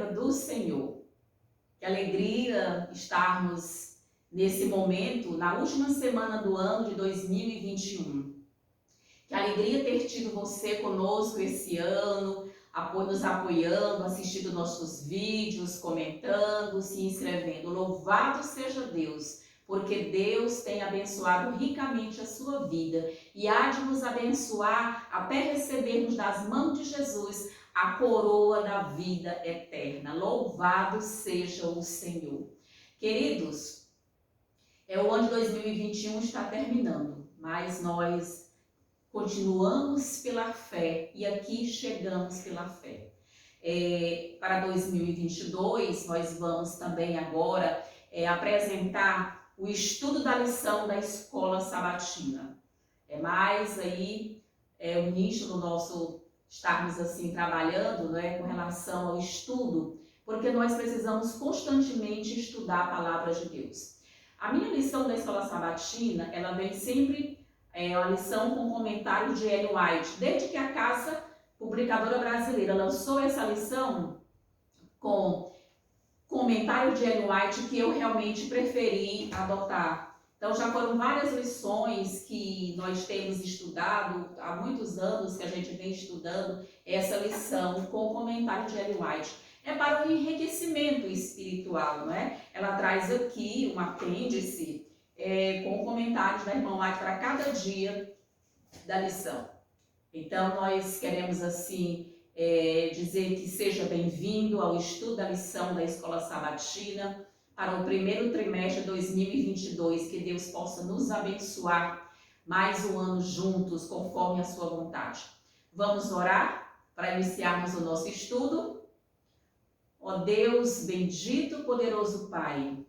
serva do Senhor. Que alegria estarmos nesse momento, na última semana do ano de 2021. Que alegria ter tido você conosco esse ano, nos apoiando, assistindo nossos vídeos, comentando, se inscrevendo. Louvado seja Deus, porque Deus tem abençoado ricamente a sua vida e há de nos abençoar até recebermos das mãos de Jesus a coroa da vida eterna. Louvado seja o Senhor. Queridos, o ano de 2021 está terminando, mas nós continuamos pela fé e aqui chegamos pela fé. Para 2022, nós vamos também agora apresentar o estudo da lição da escola sabatina. Mais aí o nicho do nosso estarmos assim trabalhando, com relação ao estudo, porque nós precisamos constantemente estudar a palavra de Deus. A minha lição da escola sabatina, ela vem sempre uma lição com comentário de Ellen White, desde que a Casa Publicadora Brasileira lançou essa lição com comentário de Ellen White, que eu realmente preferi adotar. Então já foram várias lições que nós temos estudado, há muitos anos que a gente vem estudando essa lição com o comentário de Ellen White. É para o enriquecimento espiritual, não é? Ela traz aqui um apêndice com comentários da irmã White para cada dia da lição. Então nós queremos assim dizer que seja bem-vindo ao estudo da lição da Escola Sabatina para o primeiro trimestre de 2022, que Deus possa nos abençoar mais um ano juntos, conforme a sua vontade. Vamos orar para iniciarmos o nosso estudo? Ó Deus, bendito, poderoso Pai,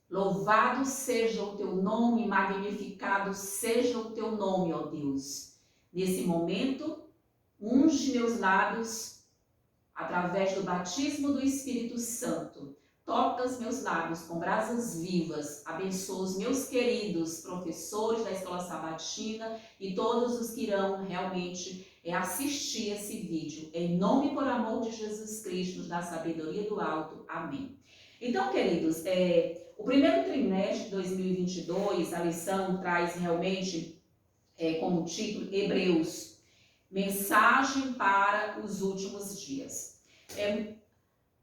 louvado seja o teu nome, magnificado seja o teu nome, ó Deus. Nesse momento, unge meus lábios através do batismo do Espírito Santo. Toca os meus lábios com brasas vivas, abençoa os meus queridos professores da Escola Sabatina e todos os que irão realmente assistir esse vídeo. Em nome e por amor de Jesus Cristo, nos dá sabedoria do alto. Amém. Então, queridos, o primeiro trimestre de 2022, a lição traz realmente como título Hebreus, mensagem para os últimos dias.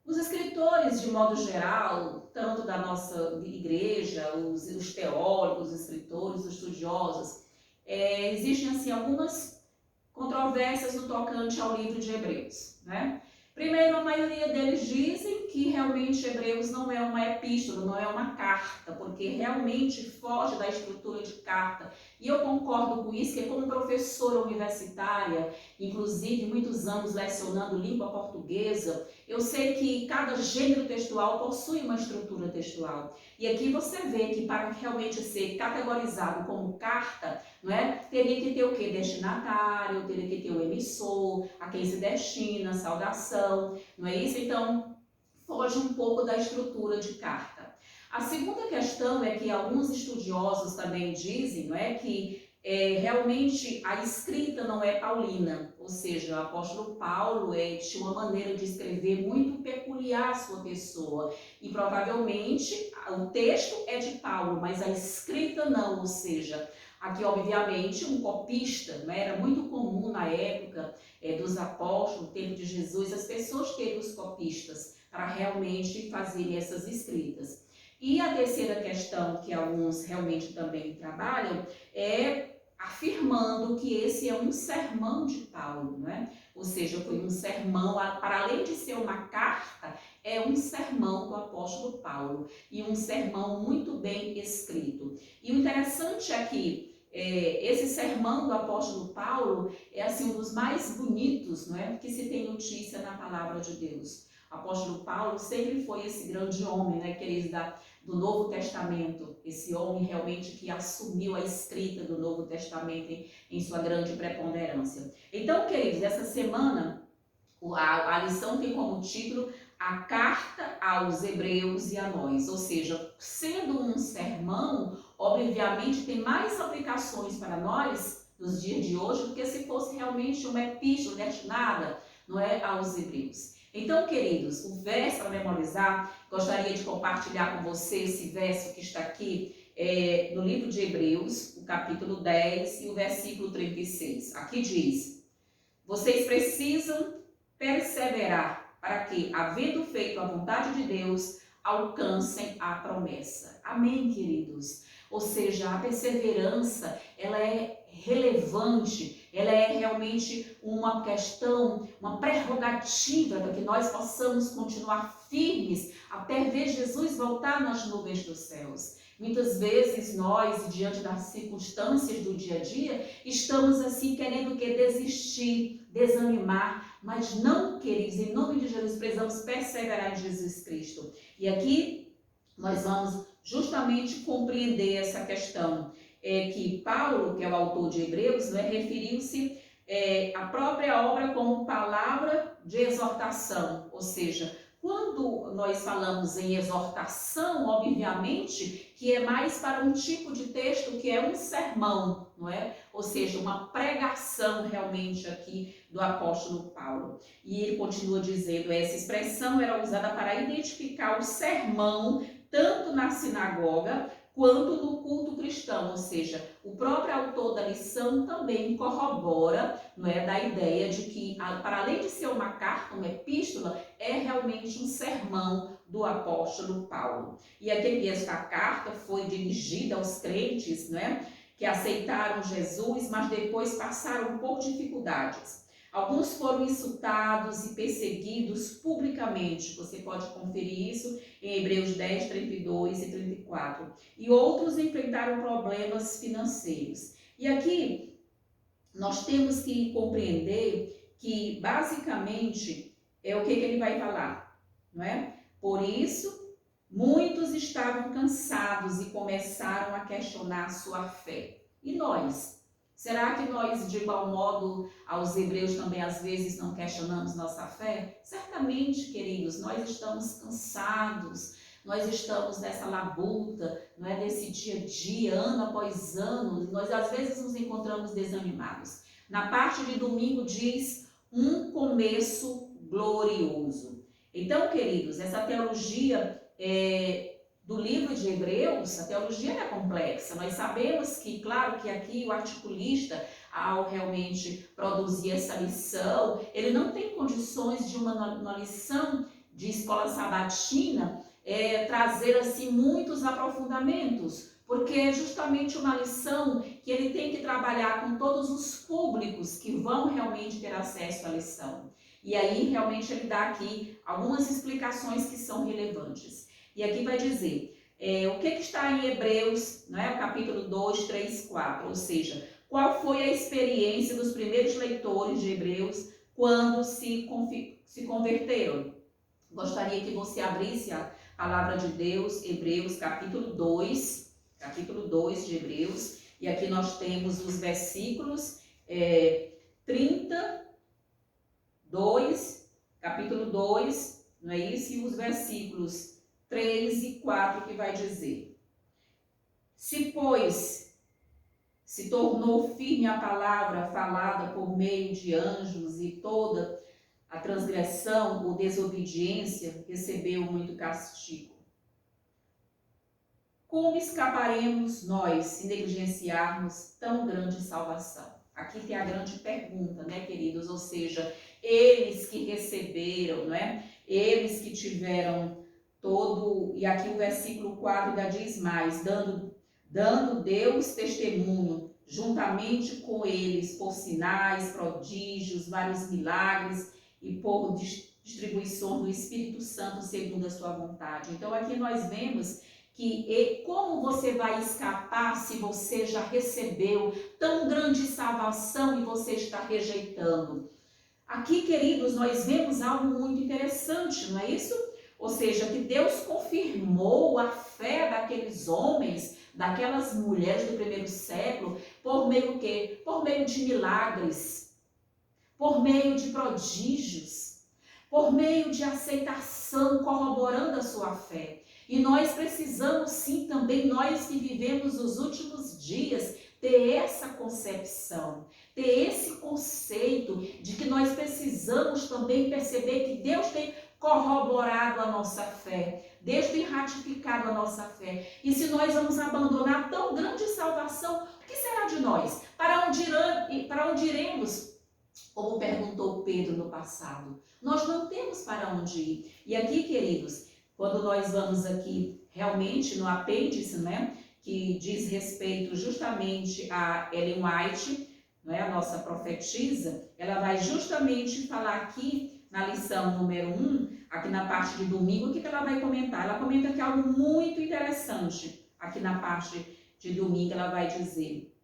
Os escritores, de modo geral, tanto da nossa igreja, os teólogos, os escritores, os estudiosos, existem assim algumas controvérsias no tocante ao livro de Hebreus, né? Primeiro, a maioria deles dizem que realmente Hebreus não é uma epístola, não é uma carta, porque realmente foge da estrutura de carta. E eu concordo com isso, que como professora universitária, inclusive muitos anos lecionando língua portuguesa, eu sei que cada gênero textual possui uma estrutura textual. E aqui você vê que para realmente ser categorizado como carta, teria que ter o quê? Destinatário, teria que ter o emissor, a quem se destina, saudação, não é isso? Então, foge um pouco da estrutura de carta. A segunda questão é que alguns estudiosos também dizem, que realmente a escrita não é paulina, ou seja, o apóstolo Paulo tinha uma maneira de escrever muito peculiar à sua pessoa, e provavelmente o texto é de Paulo, mas a escrita não, ou seja, aqui obviamente um copista, era muito comum na época dos apóstolos, no tempo de Jesus, as pessoas terem os copistas para realmente fazerem essas escritas. E a terceira questão que alguns realmente também trabalham é afirmando que esse é um sermão de Paulo, Ou seja, foi um sermão, para além de ser uma carta, é um sermão do apóstolo Paulo, e um sermão muito bem escrito. E o interessante é que esse sermão do apóstolo Paulo é assim um dos mais bonitos, que se tem notícia na palavra de Deus. O apóstolo Paulo sempre foi esse grande homem, queridos, do Novo Testamento, esse homem realmente que assumiu a escrita do Novo Testamento em sua grande preponderância. Então, queridos, essa semana a lição tem como título A Carta aos Hebreus e a Nós, ou seja, sendo um sermão, obviamente tem mais aplicações para nós nos dias de hoje do que se fosse realmente uma epístola destinada aos Hebreus. Então, queridos, o verso para memorizar, gostaria de compartilhar com você esse verso que está aqui no livro de Hebreus, o capítulo 10 e o versículo 36. Aqui diz: vocês precisam perseverar para que, havendo feito a vontade de Deus, alcancem a promessa. Amém, queridos? Ou seja, a perseverança, ela é relevante, ela é realmente uma questão, uma prerrogativa para que nós possamos continuar firmes até ver Jesus voltar nas nuvens dos céus. Muitas vezes nós, diante das circunstâncias do dia a dia, estamos assim querendo desistir, desanimar, mas não, queridos, em nome de Jesus, precisamos perseverar em Jesus Cristo. E aqui nós vamos justamente compreender essa questão, que Paulo, que é o autor de Hebreus, referiu-se à própria obra como palavra de exortação, ou seja, quando nós falamos em exortação, obviamente, que é mais para um tipo de texto que é um sermão, não é? Ou seja, uma pregação realmente aqui do apóstolo Paulo. E ele continua dizendo, essa expressão era usada para identificar o sermão tanto na sinagoga quanto no culto cristão, ou seja, o próprio autor da lição também corrobora, não é, da ideia de que, para além de ser uma carta, uma epístola, é realmente um sermão do apóstolo Paulo. E aqui esta carta foi dirigida aos crentes, não é, que aceitaram Jesus, mas depois passaram por dificuldades. Alguns foram insultados e perseguidos publicamente. Você pode conferir isso em Hebreus 10, 32 e 34. E outros enfrentaram problemas financeiros. E aqui nós temos que compreender que basicamente é o que ele vai falar, não é? Por isso, muitos estavam cansados e começaram a questionar sua fé. E nós? Será que nós, de igual modo, aos hebreus também às vezes não questionamos nossa fé? Certamente, queridos, nós estamos cansados, nós estamos nessa labuta, não é, desse dia a dia, ano após ano, nós às vezes nos encontramos desanimados. Na parte de domingo diz um começo glorioso. Então, queridos, essa teologia do livro de Hebreus, a teologia é complexa. Nós sabemos que, claro, que aqui o articulista, ao realmente produzir essa lição, ele não tem condições de uma lição de escola sabatina trazer assim muitos aprofundamentos, porque é justamente uma lição que ele tem que trabalhar com todos os públicos que vão realmente ter acesso à lição. E aí realmente ele dá aqui algumas explicações que são relevantes. E aqui vai dizer, o que está em Hebreus, não é? O capítulo 2, 3, 4, ou seja, qual foi a experiência dos primeiros leitores de Hebreus quando se converteram. Gostaria que você abrisse a palavra de Deus, Hebreus capítulo 2 de Hebreus, e aqui nós temos os versículos 32, capítulo 2, não é isso? E os versículos 3 e 4 que vai dizer: se, pois, se tornou firme a palavra falada por meio de anjos e toda a transgressão ou desobediência recebeu muito castigo, como escaparemos nós se negligenciarmos tão grande salvação? Aqui tem a grande pergunta, né, queridos? Ou seja, eles que receberam, não é? Eles que tiveram e aqui o versículo 4 ainda diz mais, dando Deus testemunho, juntamente com eles, por sinais, prodígios, vários milagres e por distribuição do Espírito Santo segundo a sua vontade. Então aqui nós vemos que como você vai escapar se você já recebeu tão grande salvação e você está rejeitando? Aqui, queridos, nós vemos algo muito interessante, não é isso? Ou seja, que Deus confirmou a fé daqueles homens, daquelas mulheres do primeiro século, por meio do quê? Por meio de milagres, por meio de prodígios, por meio de aceitação, corroborando a sua fé. E nós precisamos sim também, nós que vivemos os últimos dias, ter essa concepção, ter esse conceito de que nós precisamos também perceber que Deus tem corroborado a nossa fé. Deus tem ratificado a nossa fé. E se nós vamos abandonar tão grande salvação, o que será de nós? Para onde iremos? Como perguntou Pedro no passado. Nós não temos para onde ir. E aqui, queridos, quando nós vamos aqui realmente no apêndice, né, que diz respeito justamente a Ellen White, não é, a nossa profetisa, ela vai justamente falar aqui na lição número 1, aqui na parte de domingo, o que ela vai comentar? Ela comenta aqui algo muito interessante, aqui na parte de domingo ela vai dizer: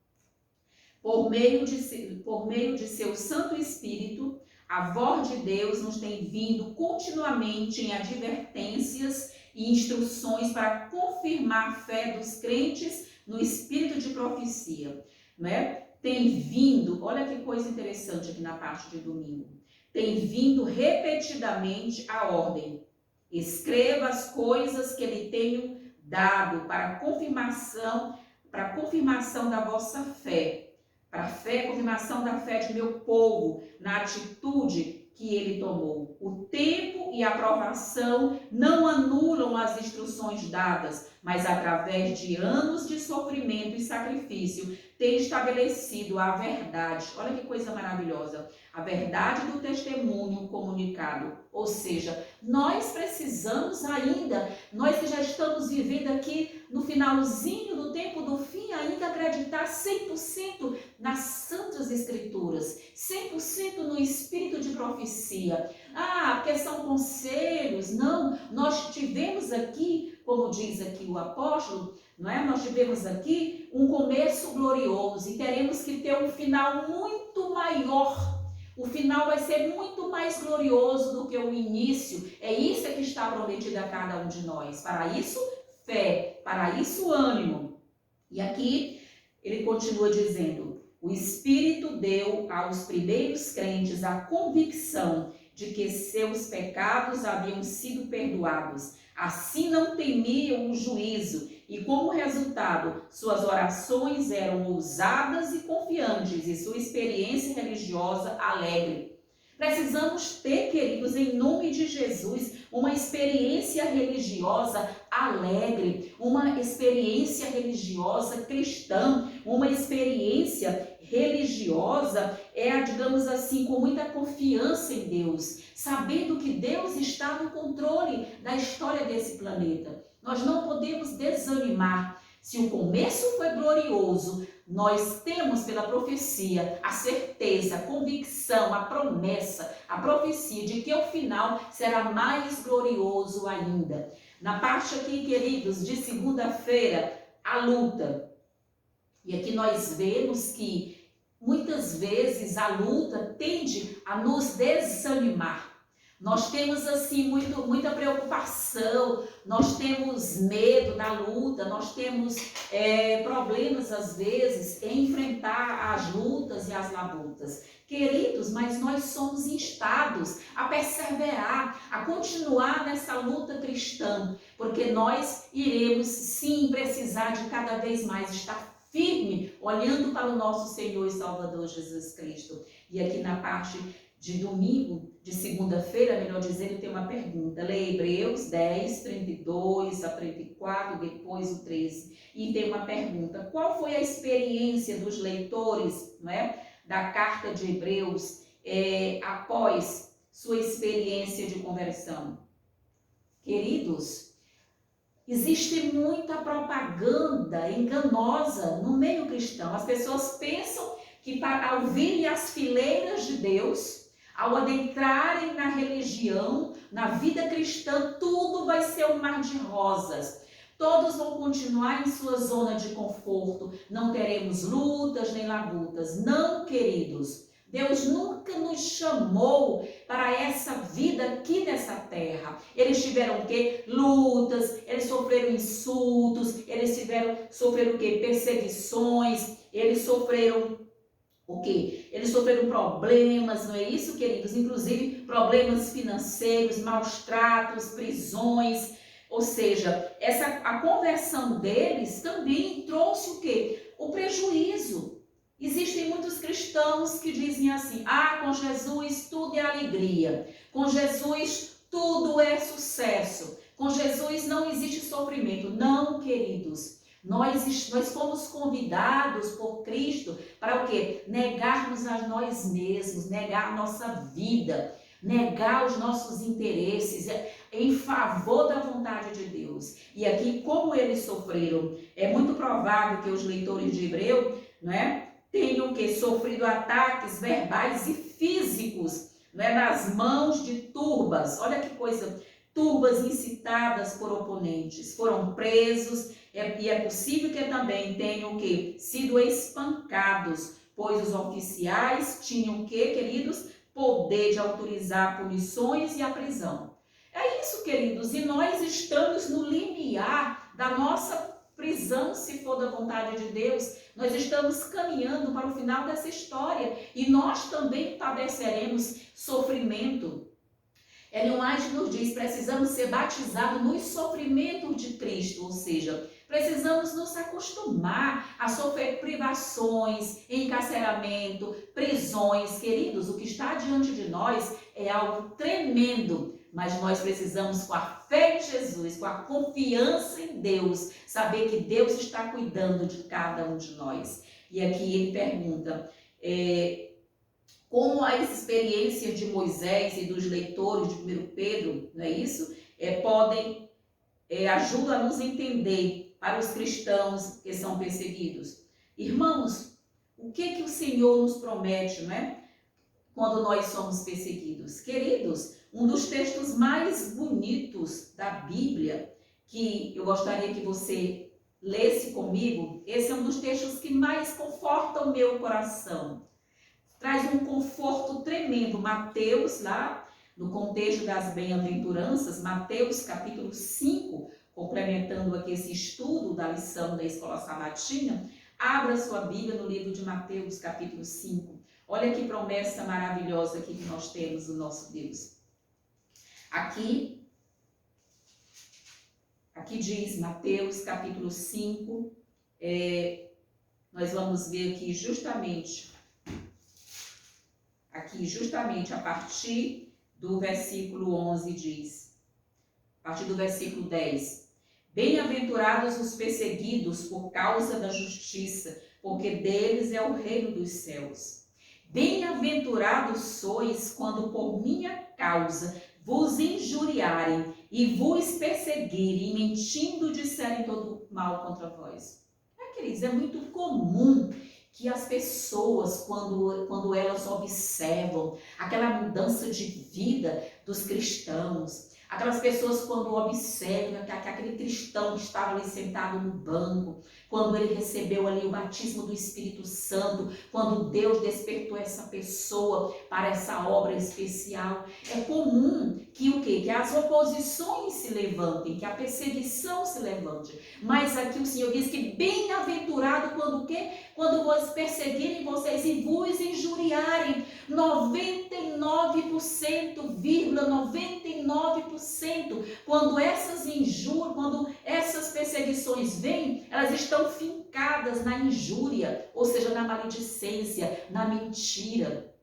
por meio de seu Santo Espírito, a voz de Deus nos tem vindo continuamente em advertências e instruções para confirmar a fé dos crentes no espírito de profecia, né? Tem vindo, olha que coisa interessante aqui na parte de domingo, tem vindo repetidamente a ordem: escreva as coisas que lhe tenho dado para confirmação da vossa fé, para a confirmação da fé de meu povo, na atitude que ele tomou. O tempo e a aprovação não anulam as instruções dadas, mas através de anos de sofrimento e sacrifício, tem estabelecido a verdade. Olha que coisa maravilhosa. A verdade do testemunho comunicado. Ou seja, nós precisamos ainda, nós que já estamos vivendo aqui no finalzinho do tempo do fim, ainda acreditar 100% nas Santas Escrituras, 100% no espírito de profecia. Ah, porque são conselhos. Não, nós tivemos aqui, como diz aqui o apóstolo, não é? Nós tivemos aqui um começo glorioso e teremos que ter um final muito maior. O final vai ser muito mais glorioso do que o início. É isso que está prometido a cada um de nós. Para isso, fé. Para isso, ânimo. E aqui ele continua dizendo: o Espírito deu aos primeiros crentes a convicção de que seus pecados haviam sido perdoados. Assim não temiam o juízo e, como resultado, suas orações eram ousadas e confiantes e sua experiência religiosa alegre. Precisamos ter, queridos, em nome de Jesus, uma experiência religiosa alegre, uma experiência religiosa cristã, uma experiência religiosa, digamos assim, com muita confiança em Deus, sabendo que Deus está no controle da história desse planeta. Nós não podemos desanimar. Se o começo foi glorioso, nós temos pela profecia a certeza, a convicção, a promessa, a profecia de que o final será mais glorioso ainda. Na parte aqui, queridos, de segunda-feira, a luta. E aqui nós vemos que muitas vezes a luta tende a nos desanimar. Nós temos assim muita preocupação, nós temos medo da luta, nós temos problemas às vezes em enfrentar as lutas e as labutas. Queridos, mas nós somos instados a perseverar, a continuar nessa luta cristã, porque nós iremos sim precisar de cada vez mais estar firme, olhando para o nosso Senhor e Salvador Jesus Cristo. E aqui na parte de domingo, de segunda-feira, melhor dizendo, tem uma pergunta. Leia Hebreus 10, 32 a 34, depois o 13. E tem uma pergunta: qual foi a experiência dos leitores, não é, da carta de Hebreus após sua experiência de conversão? Queridos, existe muita propaganda enganosa no meio cristão. As pessoas pensam que ao virem às fileiras de Deus, ao adentrarem na religião, na vida cristã, tudo vai ser um mar de rosas. Todos vão continuar em sua zona de conforto. Não teremos lutas nem labutas. Não, queridos. Deus nunca nos chamou para essa vida aqui nessa terra. Eles tiveram o quê? Lutas, eles sofreram insultos, eles sofreram o quê? Perseguições, eles sofreram o quê? Eles sofreram problemas, não é isso, queridos? Inclusive problemas financeiros, maus tratos, prisões. Ou seja, a conversão deles também trouxe o quê? O prejuízo. Existem muitos cristãos dizem assim: ah, com Jesus tudo é alegria, com Jesus tudo é sucesso, com Jesus não existe sofrimento. Não, queridos, nós fomos convidados por Cristo para o quê? Negarmos a nós mesmos, negar a nossa vida, negar os nossos interesses em favor da vontade de Deus. E aqui, como eles sofreram, é muito provável que os leitores de Hebreu, não é, tenham que sofrido ataques verbais e físicos, não é, nas mãos de turbas. Olha que coisa, turbas incitadas por oponentes, foram presos, e é possível que também tenham que sido espancados, pois os oficiais tinham que, queridos, poder de autorizar punições e a prisão. É isso, queridos, e nós estamos no limiar da nossa prisão, se for da vontade de Deus. Nós estamos caminhando para o final dessa história e nós também padeceremos sofrimento. Ellen White nos diz: precisamos ser batizados nos sofrimentos de Cristo, ou seja, precisamos nos acostumar a sofrer privações, encarceramento, prisões. Queridos, o que está diante de nós é algo tremendo, mas nós precisamos, com a fé em Jesus, com a confiança em Deus, saber que Deus está cuidando de cada um de nós. E aqui ele pergunta, como as experiências de Moisés e dos leitores de 1 Pedro, não é isso? Ajudam a nos entender para os cristãos que são perseguidos. Irmãos, o que o Senhor nos promete, não é? Quando nós somos perseguidos. Queridos, um dos textos mais bonitos da Bíblia, que eu gostaria que você lesse comigo, esse é um dos textos que mais conforta o meu coração. Traz um conforto tremendo. Mateus, lá no contexto das bem-aventuranças, Mateus capítulo 5, complementando aqui esse estudo da lição da Escola Sabatina, abra sua Bíblia no livro de Mateus capítulo 5. Olha que promessa maravilhosa aqui que nós temos do nosso Deus. Aqui diz Mateus capítulo 5, nós vamos ver aqui justamente a partir do versículo 11 diz, a partir do versículo 10, bem-aventurados os perseguidos por causa da justiça, porque deles é o reino dos céus. Bem-aventurados sois quando por minha causa vos injuriarem e vos perseguirem, mentindo disserem todo mal contra vós. Queridos, é muito comum que as pessoas, quando elas observam aquela mudança de vida dos cristãos, aquelas pessoas quando observam que aquele cristão que estava ali sentado no banco, quando ele recebeu ali o batismo do Espírito Santo, quando Deus despertou essa pessoa para essa obra especial, é comum que o quê? Que as oposições se levantem, que a perseguição se levante. Mas aqui o Senhor diz que bem-aventurado quando o quê? Quando vos perseguirem vocês e vos injuriarem. 99,99%, quando essas injúrias, quando essas perseguições vêm, elas estão fincadas na injúria, ou seja, na maledicência, na mentira.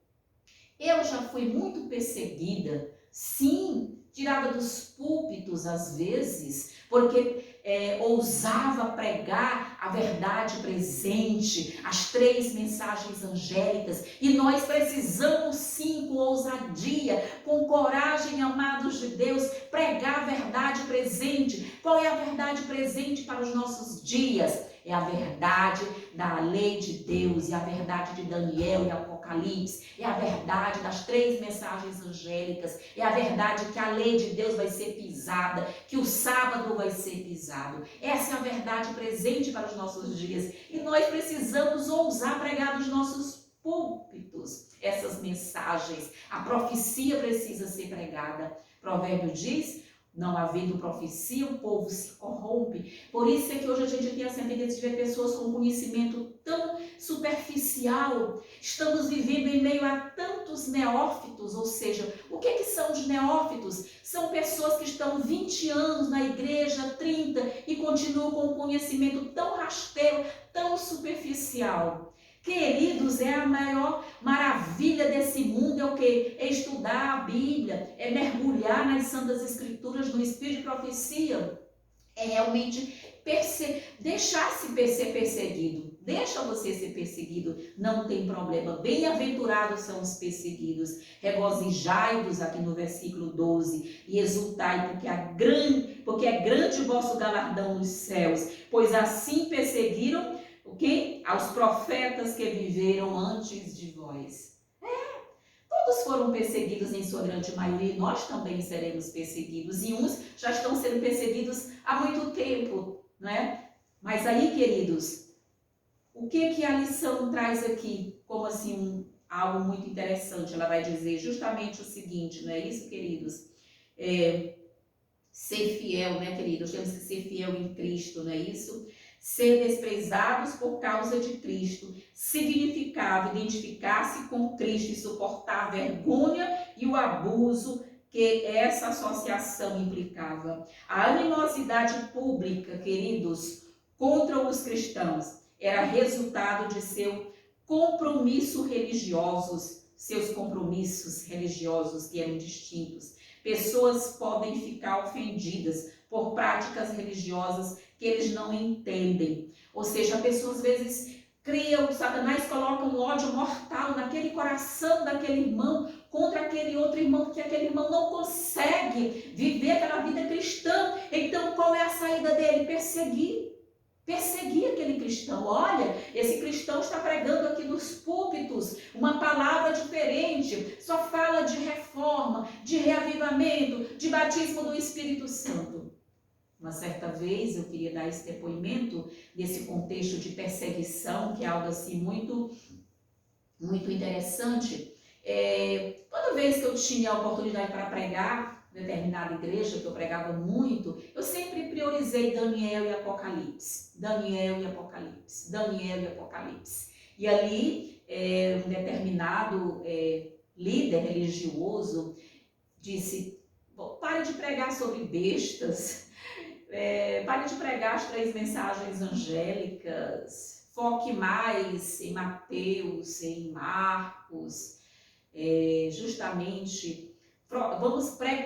Eu já fui muito perseguida, sim, tirada dos púlpitos às vezes, porque ousava pregar a verdade presente, as 3 mensagens angélicas, e nós precisamos sim, com ousadia, com coragem, amados de Deus, pregar a verdade presente. Qual é a verdade presente para os nossos dias? É a verdade da lei de Deus, e a verdade de Daniel e Apocalipse, é a verdade das 3 mensagens angélicas, é a verdade que a lei de Deus vai ser pisada, que o sábado vai ser pisado. Essa é a verdade presente para os nossos dias, e nós precisamos ousar pregar nos nossos púlpitos essas mensagens. A profecia precisa ser pregada. Provérbio diz: não havendo profecia, o povo se corrompe. Por isso é que hoje a gente tem essa tendência de ver pessoas com conhecimento tão superficial. Estamos vivendo em meio a tantos neófitos, ou seja, o que são os neófitos? São pessoas que estão 20 anos na igreja, 30, e continuam com um conhecimento tão rasteiro, tão superficial. Queridos, é a maior maravilha desse mundo, é o quê? É estudar a Bíblia, é mergulhar nas Santas Escrituras, no Espírito de Profecia, é realmente deixar-se ser perseguido. Deixa você ser perseguido, não tem problema. Bem-aventurados são os perseguidos. Regozijai-vos, aqui no versículo 12, e exultai, porque é grande o vosso galardão nos céus, pois assim perseguiram quem? Aos profetas que viveram antes de vós. Todos foram perseguidos em sua grande maioria, e nós também seremos perseguidos, e uns já estão sendo perseguidos há muito tempo, não é? Mas aí, queridos, o que a lição traz aqui como assim algo muito interessante? Ela vai dizer justamente o seguinte, não é isso, queridos? Ser fiel, né, queridos? Temos que ser fiel em Cristo, não é isso? Ser desprezados por causa de Cristo significava identificar-se com Cristo e suportar a vergonha e o abuso que essa associação implicava. A animosidade pública, queridos, contra os cristãos era resultado de seus compromissos religiosos que eram distintos. Pessoas podem ficar ofendidas por práticas religiosas que eles não entendem. Ou seja, a pessoa às vezes criam, Satanás coloca um ódio mortal naquele coração daquele irmão contra aquele outro irmão, porque aquele irmão não consegue viver aquela vida cristã. Então, qual é a saída dele? Perseguir aquele cristão. Olha, esse cristão está pregando aqui nos púlpitos uma palavra diferente, só fala de reforma, de reavivamento, de batismo do Espírito Santo. Uma certa vez eu queria dar esse depoimento desse contexto de perseguição, que é algo assim muito interessante. Toda vez que eu tinha a oportunidade para pregar em determinada igreja, que eu pregava muito, eu sempre priorizei Daniel e Apocalipse. E ali, um determinado líder religioso disse: pare de pregar sobre bestas, pare de pregar as 3 mensagens angélicas, foque mais em Mateus, em Marcos, justamente,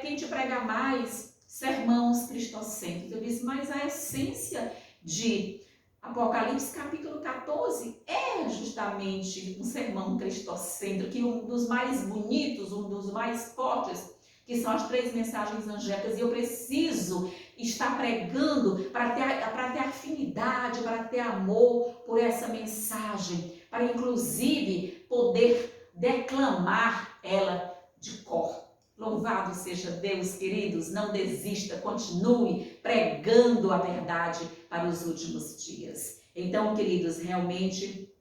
tente pregar mais sermãos cristocêntricos. Eu disse, mas a essência de Apocalipse capítulo 14 é justamente um sermão cristocêntrico, que um dos mais bonitos, um dos mais fortes, que são as 3 mensagens angélicas, e eu preciso estar pregando para ter afinidade, para ter amor por essa mensagem, para inclusive poder declamar ela de cor. Louvado seja Deus, queridos, não desista, continue pregando a verdade para os últimos dias. Então, queridos, realmente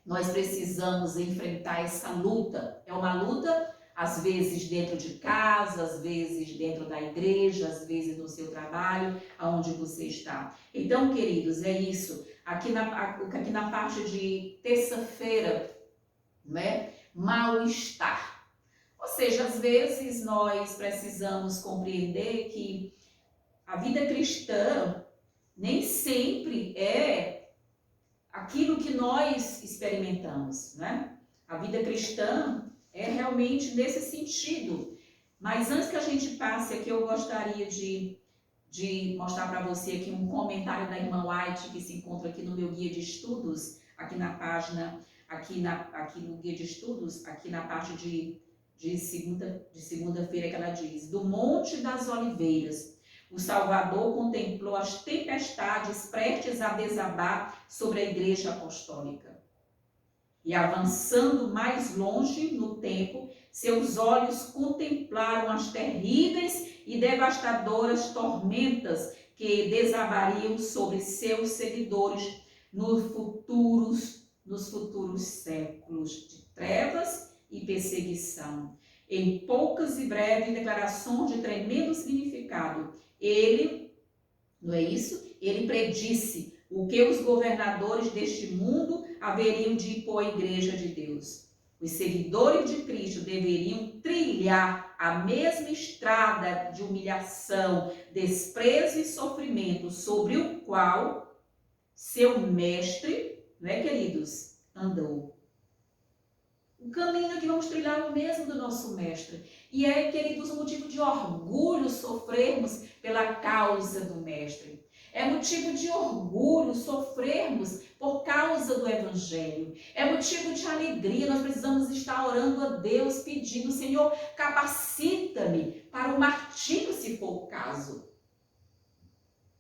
nós precisamos enfrentar essa luta. É uma luta, às vezes dentro de casa, às vezes dentro da igreja, às vezes no seu trabalho, aonde você está. Então, queridos, é isso. Aqui na parte de terça-feira, né? Mal-estar. Ou seja, às vezes nós precisamos compreender que a vida cristã nem sempre é aquilo que nós experimentamos, né? A vida cristã é realmente nesse sentido. Mas antes que a gente passe aqui, eu gostaria de mostrar para você aqui um comentário da irmã White, que se encontra aqui no meu guia de estudos, aqui na página, aqui no guia de estudos, aqui na parte de segunda-feira, que ela diz: do Monte das Oliveiras, o Salvador contemplou as tempestades prestes a desabar sobre a Igreja Apostólica. E avançando mais longe no tempo, seus olhos contemplaram as terríveis e devastadoras tormentas que desabariam sobre seus seguidores nos futuros séculos de trevas e perseguição. Em poucas e breves declarações de tremendo significado, ele, não é isso? Ele predisse o que os governadores deste mundo haveriam de impor à Igreja de Deus. Os seguidores de Cristo deveriam trilhar a mesma estrada de humilhação, desprezo e sofrimento sobre o qual seu mestre, não é, queridos, andou. O caminho que vamos trilhar é o mesmo do nosso mestre. E é, queridos, um motivo de orgulho sofrermos pela causa do mestre. É motivo de orgulho sofrermos por causa do evangelho. É motivo de alegria. Nós precisamos estar orando a Deus, pedindo: Senhor, capacita-me para o martírio, se for o caso.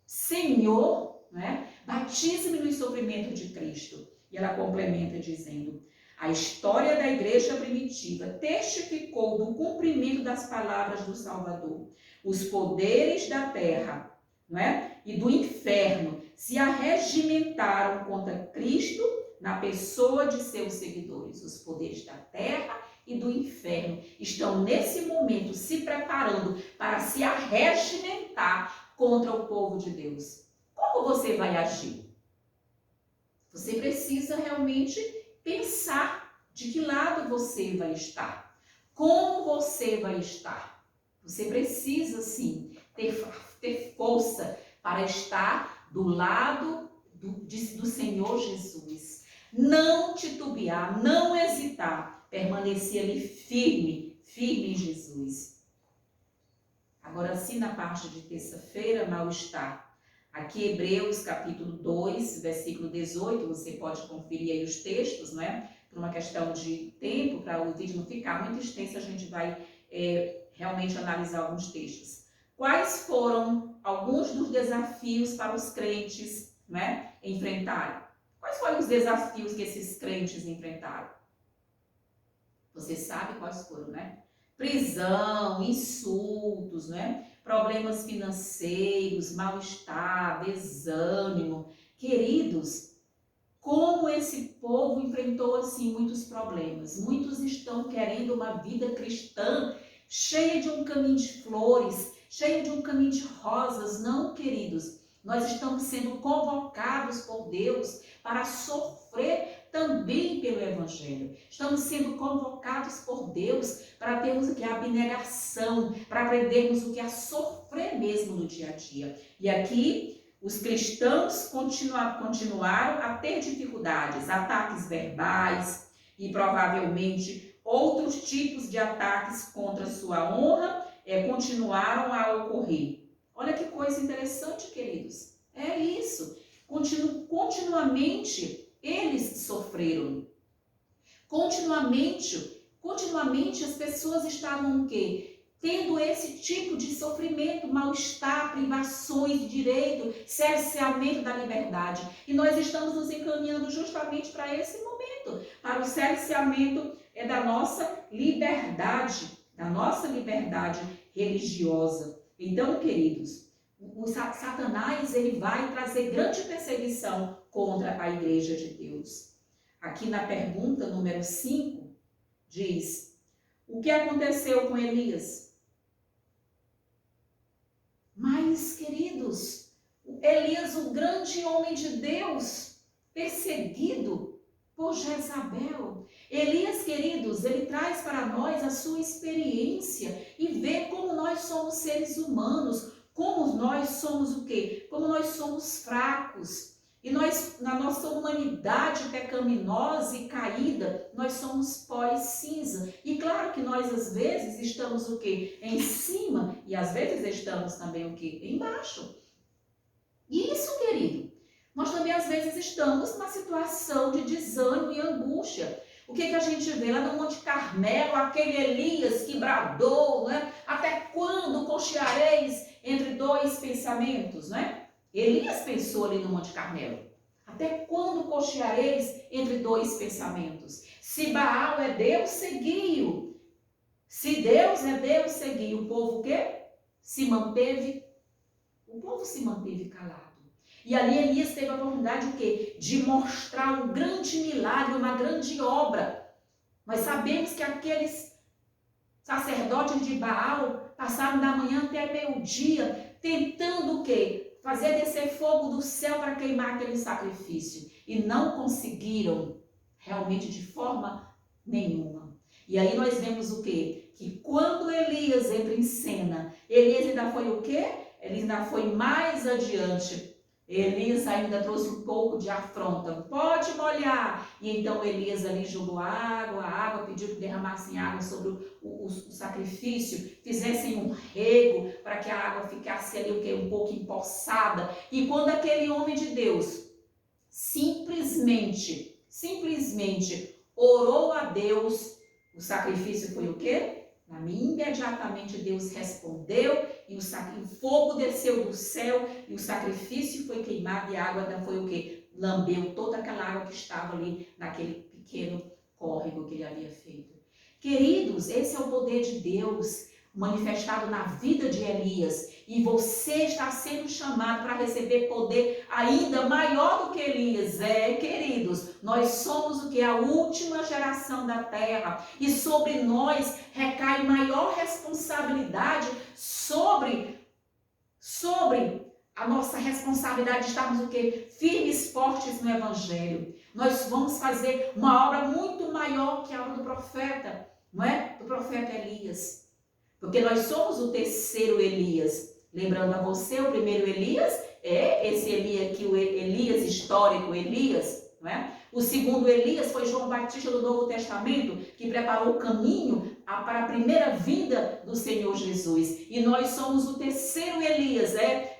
Senhor, né, batize-me no sofrimento de Cristo. E ela complementa dizendo: a história da igreja primitiva testificou do cumprimento das palavras do Salvador. Os poderes da terra, não é, e do inferno se arregimentaram contra Cristo na pessoa de seus seguidores. Os poderes da terra e do inferno estão nesse momento se preparando para se arregimentar contra o povo de Deus. Como você vai agir? Você precisa realmente pensar de que lado você vai estar, como você vai estar. Você precisa, sim, ter força para estar do lado do Senhor Jesus. Não titubear, não hesitar, permanecer ali firme em Jesus. Agora sim, na parte de terça-feira, mal-estar. Aqui, Hebreus, capítulo 2, versículo 18, você pode conferir aí os textos, não é? Por uma questão de tempo, para o vídeo não ficar muito extenso, a gente vai realmente analisar alguns textos. Quais foram alguns dos desafios para os crentes, né, enfrentarem? Quais foram os desafios que esses crentes enfrentaram? Você sabe quais foram, né? Prisão, insultos, né? Problemas financeiros, mal-estar, desânimo. Queridos, como esse povo enfrentou assim muitos problemas. Muitos estão querendo uma vida cristã cheia de um caminho de flores, cheia de um caminho de rosas. Não, queridos, nós estamos sendo convocados por Deus para sofrer também pelo Evangelho. Estamos sendo convocados por Deus para termos o que é abnegação, para aprendermos o que é sofrer mesmo no dia a dia. E aqui, os cristãos continuaram a ter dificuldades, ataques verbais e provavelmente outros tipos de ataques contra sua honra continuaram a ocorrer. Olha que coisa interessante, queridos. É isso. Continuamente eles sofreram. Continuamente as pessoas estavam o quê? Tendo esse tipo de sofrimento, mal-estar, privações de direito, cerceamento da liberdade. E nós estamos nos encaminhando justamente para esse momento, para o cerceamento da nossa liberdade religiosa. Então, queridos, o Satanás ele vai trazer grande perseguição contra a igreja de Deus. Aqui na pergunta número 5, diz: o que aconteceu com Elias? Mas, queridos, Elias, o grande homem de Deus, perseguido por Jezabel. Elias, queridos, ele traz para nós a sua experiência e vê como nós somos seres humanos, como nós somos o quê? Como nós somos fracos. E nós, na nossa humanidade pecaminosa e caída, nós somos pó e cinza. E claro que nós, às vezes, estamos o quê? Em cima e às vezes estamos também o quê? Embaixo. E isso, querido, nós também às vezes estamos numa situação de desânimo e angústia. O que a gente vê lá no Monte Carmelo, aquele Elias que bradou, né? Até quando cocheareis entre dois pensamentos, né? Elias pensou ali no Monte Carmelo. Até quando cocheareis entre dois pensamentos? Se Baal é Deus, segui-o. Se Deus é Deus, segui-o. O povo o quê? O povo se manteve calado. E ali Elias teve a oportunidade o quê? De mostrar um grande milagre, uma grande obra. Nós sabemos que aqueles sacerdotes de Baal passaram da manhã até meio-dia tentando o quê? Fazer descer fogo do céu para queimar aquele sacrifício. E não conseguiram realmente de forma nenhuma. E aí nós vemos o quê? Que quando Elias entra em cena, Elias ainda foi o quê? Ele ainda foi mais adiante Elias ainda trouxe um pouco de afronta. Pode molhar. E então Elias ali jogou água, a água, pediu que derramassem água sobre o sacrifício, fizessem um rego para que a água ficasse ali um pouco empoçada. E quando aquele homem de Deus simplesmente orou a Deus, o sacrifício foi o quê? Imediatamente Deus respondeu e o fogo desceu do céu e o sacrifício foi queimado e a água ainda foi o quê? Lambeu toda aquela água que estava ali naquele pequeno córrego que ele havia feito. Queridos, esse é o poder de Deus manifestado na vida de Elias. E você está sendo chamado para receber poder ainda maior do que Elias. Queridos, nós somos o que? A última geração da terra. E sobre nós recai maior responsabilidade sobre a nossa responsabilidade de estarmos o quê? Firmes, fortes no Evangelho. Nós vamos fazer uma obra muito maior que a obra do profeta, não é? Do profeta Elias. Porque nós somos o terceiro Elias. Lembrando a você, o primeiro Elias é esse Elias aqui, o Elias histórico, Elias, não é? O segundo Elias foi João Batista do Novo Testamento, que preparou o caminho para a primeira vinda do Senhor Jesus. E nós somos o terceiro Elias,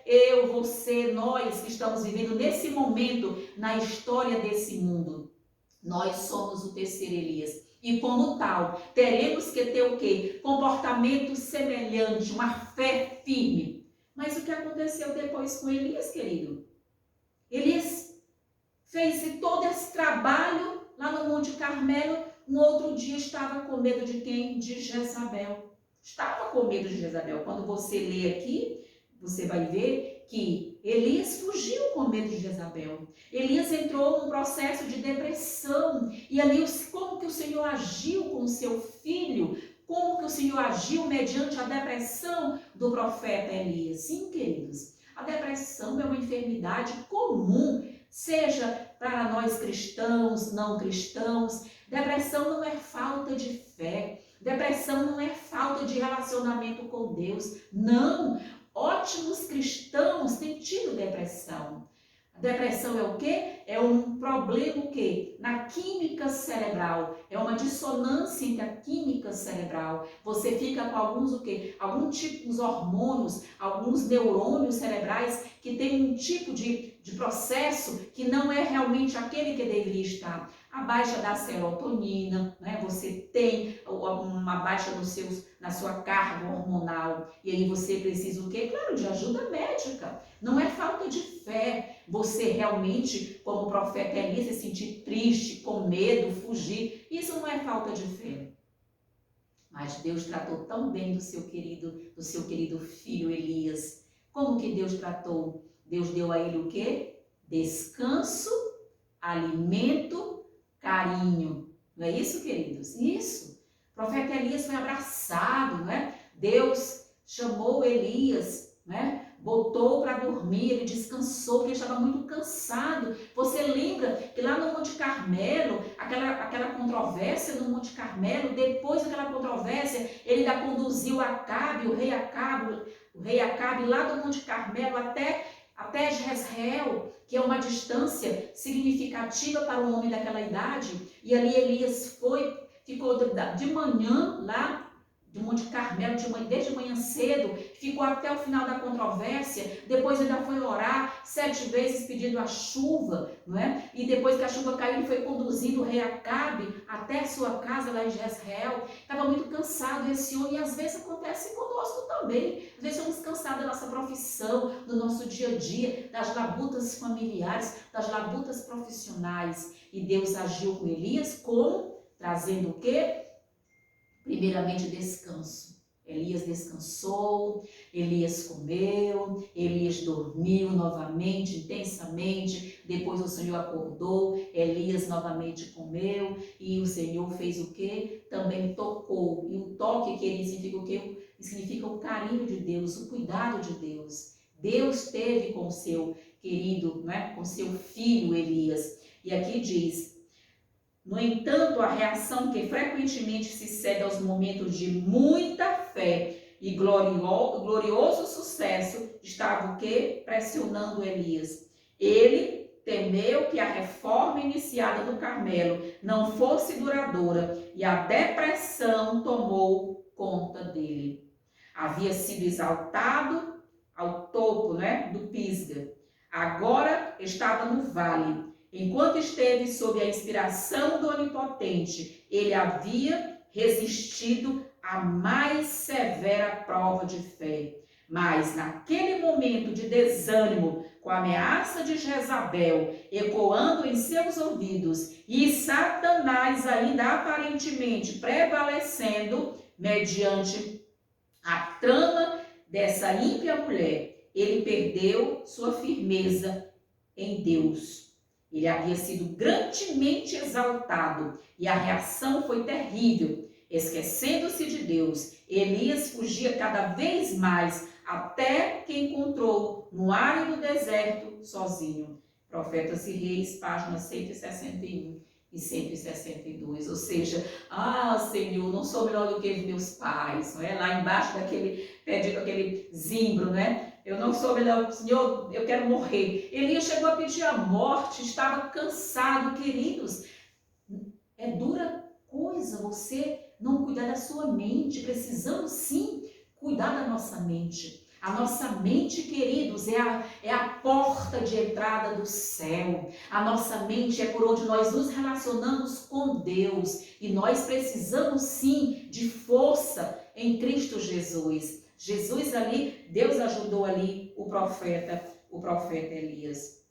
eu, você, nós que estamos vivendo nesse momento na história desse mundo. Nós somos o terceiro Elias. E como tal, teremos que ter o quê? Comportamento semelhante, uma fé firme. Mas o que aconteceu depois com Elias, querido? Elias fez todo esse trabalho lá no Monte Carmelo, no outro dia estava com medo de quem? De Jezabel. Estava com medo de Jezabel. Quando você lê aqui, você vai ver que Elias fugiu com medo de Jezabel. Elias entrou num processo de depressão. E ali, como que o Senhor agiu com o seu filho? Como que o Senhor agiu mediante a depressão do profeta Elias? Sim, queridos, a depressão é uma enfermidade comum, seja para nós cristãos, não cristãos. Depressão não é falta de fé. Depressão não é falta de relacionamento com Deus. Não. Ótimos cristãos têm tido depressão. A depressão é o quê? É um problema o quê? Na química cerebral. É uma dissonância entre a química cerebral. Você fica com alguns o quê? Algum tipo de hormônios, alguns neurônios cerebrais que tem um tipo de processo que não é realmente aquele que deveria estar. A baixa da serotonina, né? Você tem uma baixa na sua carga hormonal e aí você precisa o quê? Claro, de ajuda médica. Não é falta de fé. Você realmente, como o profeta Elias, se sentir triste, com medo, fugir. Isso não é falta de fé. Mas Deus tratou tão bem do seu querido filho Elias. Como que Deus tratou? Deus deu a ele o quê? Descanso, alimento, carinho. Não é isso, queridos? Isso. O profeta Elias foi abraçado, não é? Deus chamou Elias, né? Botou para dormir, ele descansou, porque ele estava muito cansado. Você lembra que lá no Monte Carmelo, aquela controvérsia no Monte Carmelo, depois daquela controvérsia, ele ainda conduziu o rei Acabe lá do Monte Carmelo até Jezreel, que é uma distância significativa para um homem daquela idade. E ali Elias ficou de manhã lá do Monte Carmelo, desde manhã cedo, ficou até o final da controvérsia, depois ainda foi orar 7 vezes pedindo a chuva, não é? E depois que a chuva caiu, ele foi conduzindo o rei Acabe até sua casa lá em Jezreel. Estava muito cansado esse homem, e às vezes acontece conosco também. Às vezes somos cansados da nossa profissão, do nosso dia a dia, das labutas familiares, das labutas profissionais. E Deus agiu com Elias como? Trazendo o quê? Primeiramente, descanso. Elias descansou, Elias comeu, Elias dormiu novamente, intensamente. Depois o Senhor acordou, Elias novamente comeu e o Senhor fez o quê? Também tocou. E o toque, querido, significa o quê? Significa o carinho de Deus, o cuidado de Deus. Deus teve com o seu querido, né? Com seu filho Elias. E aqui diz: no entanto, a reação que frequentemente se segue aos momentos de muita fé e glorioso sucesso estava o quê? Pressionando Elias. Ele temeu que a reforma iniciada no Carmelo não fosse duradoura e a depressão tomou conta dele. Havia sido exaltado ao topo, do Pisga. Agora estava no vale. Enquanto esteve sob a inspiração do Onipotente, ele havia resistido à mais severa prova de fé. Mas naquele momento de desânimo, com a ameaça de Jezabel ecoando em seus ouvidos e Satanás ainda aparentemente prevalecendo mediante a trama dessa ímpia mulher, ele perdeu sua firmeza em Deus. Ele havia sido grandemente exaltado e a reação foi terrível. Esquecendo-se de Deus, Elias fugia cada vez mais até que encontrou no árido deserto sozinho. Profetas e Reis, páginas 161 e 162. Ou seja, Senhor, não sou melhor do que os meus pais, não é? Lá embaixo daquele zimbro, Eu não sou melhor, Senhor, eu quero morrer. Elias chegou a pedir a morte, estava cansado, queridos. É dura coisa você não cuidar da sua mente. Precisamos sim cuidar da nossa mente. A nossa mente, queridos, é a porta de entrada do céu. A nossa mente é por onde nós nos relacionamos com Deus. E nós precisamos sim de força em Cristo Jesus. Jesus ali, Deus ajudou ali o profeta Elias.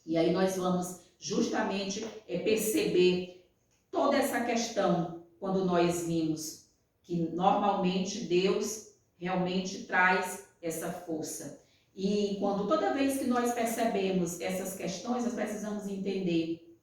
E aí nós vamos justamente perceber toda essa questão quando nós vimos que normalmente Deus realmente traz essa força. E toda vez que nós percebemos essas questões, nós precisamos entender.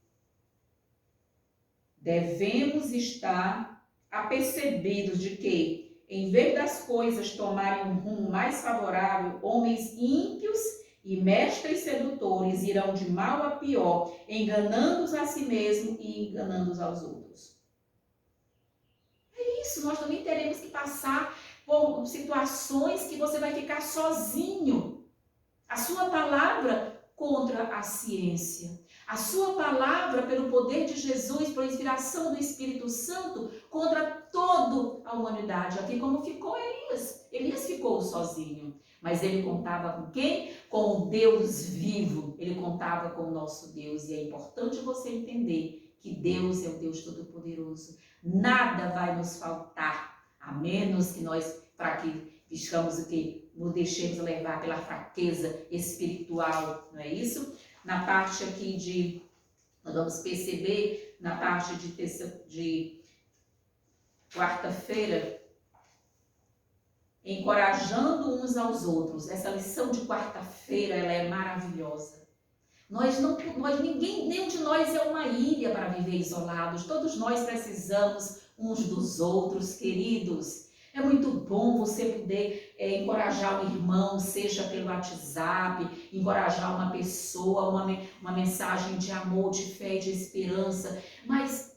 Devemos estar apercebidos de que, em vez das coisas tomarem um rumo mais favorável, homens ímpios e mestres sedutores irão de mal a pior, enganando-os a si mesmos e enganando-os aos outros. É isso, nós também teremos que passar por situações que você vai ficar sozinho. A sua palavra contra a ciência. A sua palavra, pelo poder de Jesus, por inspiração do Espírito Santo, contra toda a humanidade. Aqui como ficou Elias. Elias ficou sozinho. Mas ele contava com quem? Com o Deus vivo. Ele contava com o nosso Deus. E é importante você entender que Deus é o Deus Todo-Poderoso. Nada vai nos faltar. A menos que nós ficamos nos deixemos levar pela fraqueza espiritual, não é isso? Na parte aqui nós vamos perceber, na parte de quarta-feira, encorajando uns aos outros. Essa lição de quarta-feira, ela é maravilhosa. Nenhum de nós é uma ilha para viver isolados. Todos nós precisamos uns dos outros, queridos. É muito bom você poder encorajar um irmão, seja pelo WhatsApp, encorajar uma pessoa, uma mensagem de amor, de fé e de esperança. Mas,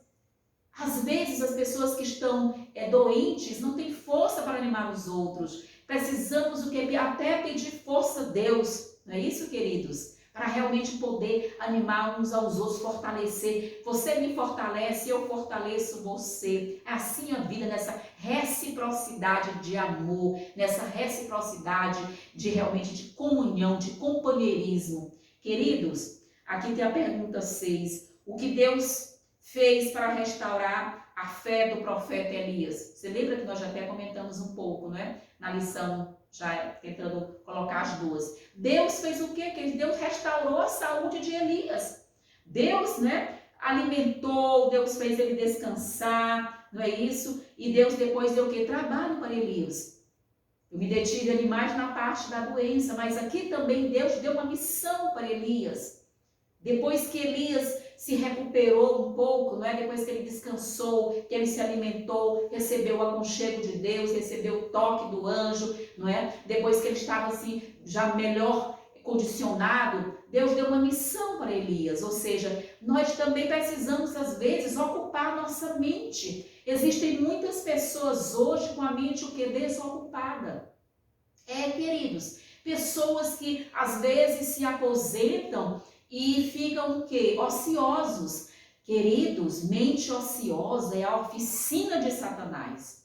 às vezes, as pessoas que estão doentes não têm força para animar os outros. Precisamos até pedir força a Deus. Não é isso, queridos? Para realmente poder animar uns aos outros, fortalecer. Você me fortalece, eu fortaleço você. Assim a vida, nessa reciprocidade de amor, nessa reciprocidade realmente de comunhão, de companheirismo. Queridos, aqui tem a pergunta 6. O que Deus fez para restaurar a fé do profeta Elias? Você lembra que nós já até comentamos um pouco, na lição, já tentando colocar as duas. Deus fez o quê? Deus restaurou a saúde de Elias. Deus, alimentou, Deus fez ele descansar, não é isso? E Deus depois deu o quê? Trabalho para Elias. Eu me detive ali mais na parte da doença, mas aqui também Deus deu uma missão para Elias. Depois que Elias se recuperou um pouco, depois que ele descansou, que ele se alimentou, recebeu o aconchego de Deus, recebeu o toque do anjo, depois que ele estava assim, já melhor condicionado, Deus deu uma missão para Elias. Ou seja, nós também precisamos, às vezes, ocupar nossa mente. Existem muitas pessoas hoje com a mente desocupada. Queridos, Pessoas que às vezes se aposentam e ficam o quê? Ociosos. Queridos, mente ociosa é a oficina de Satanás.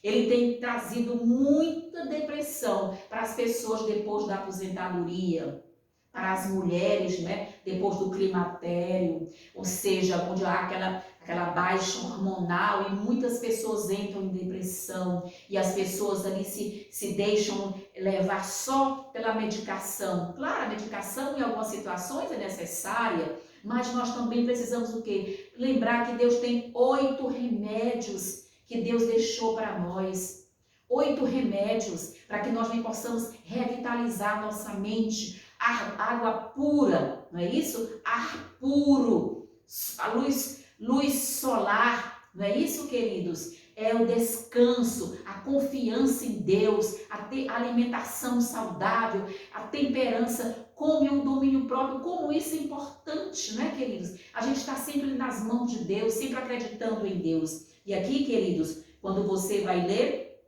Ele tem trazido muita depressão para as pessoas depois da aposentadoria, para as mulheres, né, depois do climatério, ou seja, onde há aquela baixa hormonal e muitas pessoas entram em depressão e as pessoas ali se deixam levar só pela medicação. Claro, a medicação em algumas situações é necessária, mas nós também precisamos o quê? Lembrar que Deus tem 8 remédios que Deus deixou para nós. 8 remédios para que nós possamos revitalizar nossa mente. Água pura, não é isso? Ar puro, a luz solar, não é isso, queridos? É o descanso, a confiança em Deus, a alimentação saudável, a temperança, como o domínio próprio, como isso é importante, né, queridos? A gente está sempre nas mãos de Deus, sempre acreditando em Deus. E aqui, queridos, quando você vai ler,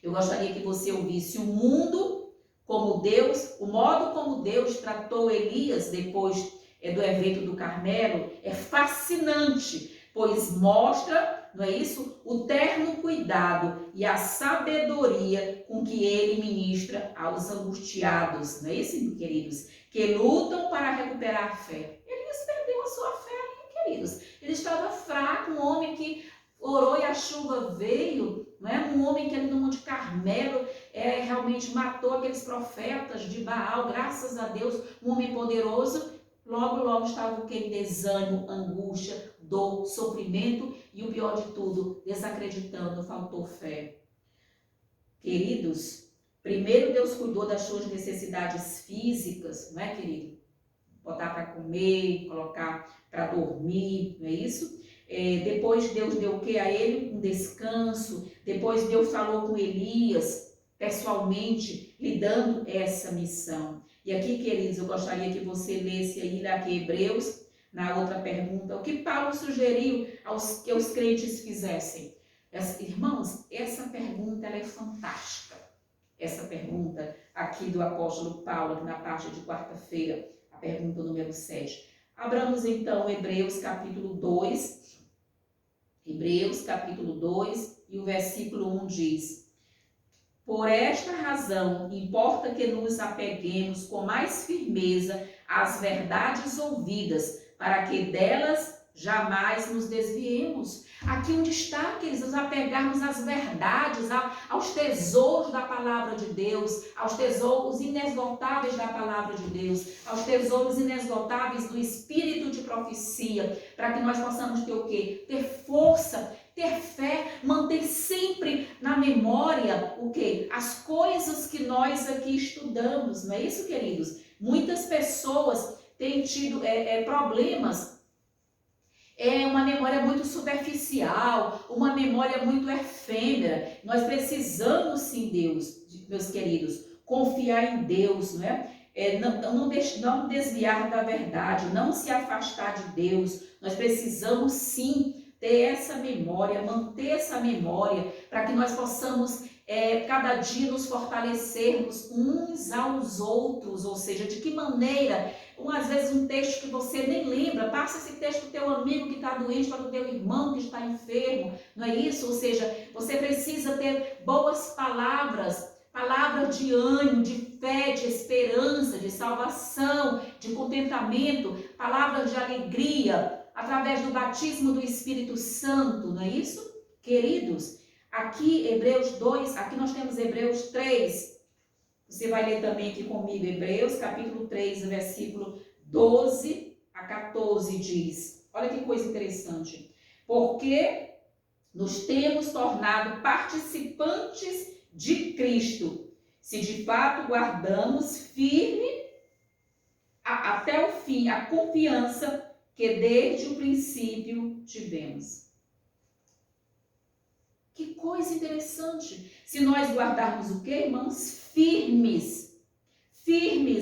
eu gostaria que você ouvisse o mundo como Deus, o modo como Deus tratou Elias depois do evento do Carmelo é fascinante, pois mostra, não é isso, o terno cuidado e a sabedoria com que ele ministra aos angustiados, não é isso, queridos, que lutam para recuperar a fé. Elias perdeu a sua fé ali, queridos. Ele estava fraco, um homem que orou e a chuva veio, não é? Um homem que ali no Monte Carmelo realmente matou aqueles profetas de Baal, graças a Deus, um homem poderoso, logo estava o que? Em desânimo, angústia, dor, sofrimento e o pior de tudo, desacreditando, faltou fé. Queridos, primeiro Deus cuidou das suas necessidades físicas, não é, querido? Botar para comer, colocar para dormir, não é isso? Depois Deus deu o que a ele? Um descanso. Depois Deus falou com Elias, pessoalmente, lhe dando essa missão. E aqui, queridos, eu gostaria que você lesse aí aqui Hebreus, na outra pergunta, o que Paulo sugeriu que os crentes fizessem. Irmãos, essa pergunta ela é fantástica. Essa pergunta aqui do apóstolo Paulo, na parte de quarta-feira, a pergunta número 7. Abramos então Hebreus capítulo 2, Hebreus capítulo 2 e o versículo 1 diz: por esta razão, importa que nos apeguemos com mais firmeza às verdades ouvidas, para que delas jamais nos desviemos. Aqui onde está, queridos, nos apegarmos às verdades, aos tesouros da palavra de Deus, aos tesouros inesgotáveis da palavra de Deus, aos tesouros inesgotáveis do espírito de profecia, para que nós possamos ter o quê? Ter força, ter fé, manter sempre na memória o quê? As coisas que nós aqui estudamos, não é isso, queridos? Muitas pessoas têm tido problemas. É uma memória muito superficial, uma memória muito efêmera. Nós precisamos sim, Deus, meus queridos, confiar em Deus, não é? Não desviar da verdade, não se afastar de Deus. Nós precisamos sim ter essa memória, manter essa memória, para que nós possamos cada dia nos fortalecermos uns aos outros, ou seja, de que maneira, às vezes um texto que você nem lembra, passa esse texto para o teu amigo que está doente, para o teu irmão que está enfermo, não é isso? Ou seja, você precisa ter boas palavras, palavras de ânimo, de fé, de esperança, de salvação, de contentamento, palavras de alegria, através do batismo do Espírito Santo, não é isso? Queridos, aqui Hebreus 2, aqui nós temos Hebreus 3, você vai ler também aqui comigo, Hebreus capítulo 3, versículo 12 a 14 diz, olha que coisa interessante, porque nos temos tornado participantes de Cristo, se de fato guardamos firme até o fim a confiança que desde o princípio tivemos. Que coisa interessante. Se nós guardarmos o quê, irmãos? Firmes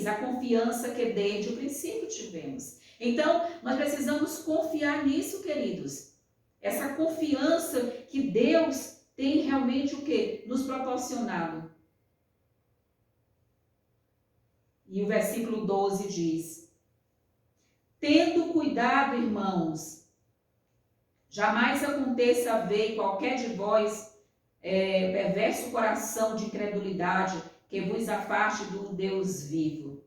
a confiança que desde o princípio tivemos. Então, nós precisamos confiar nisso, queridos. Essa confiança que Deus tem realmente o quê? Nos proporcionado. E o versículo 12 diz: tendo cuidado, irmãos, jamais aconteça haver em qualquer de vós perverso coração de incredulidade que vos afaste do Deus vivo.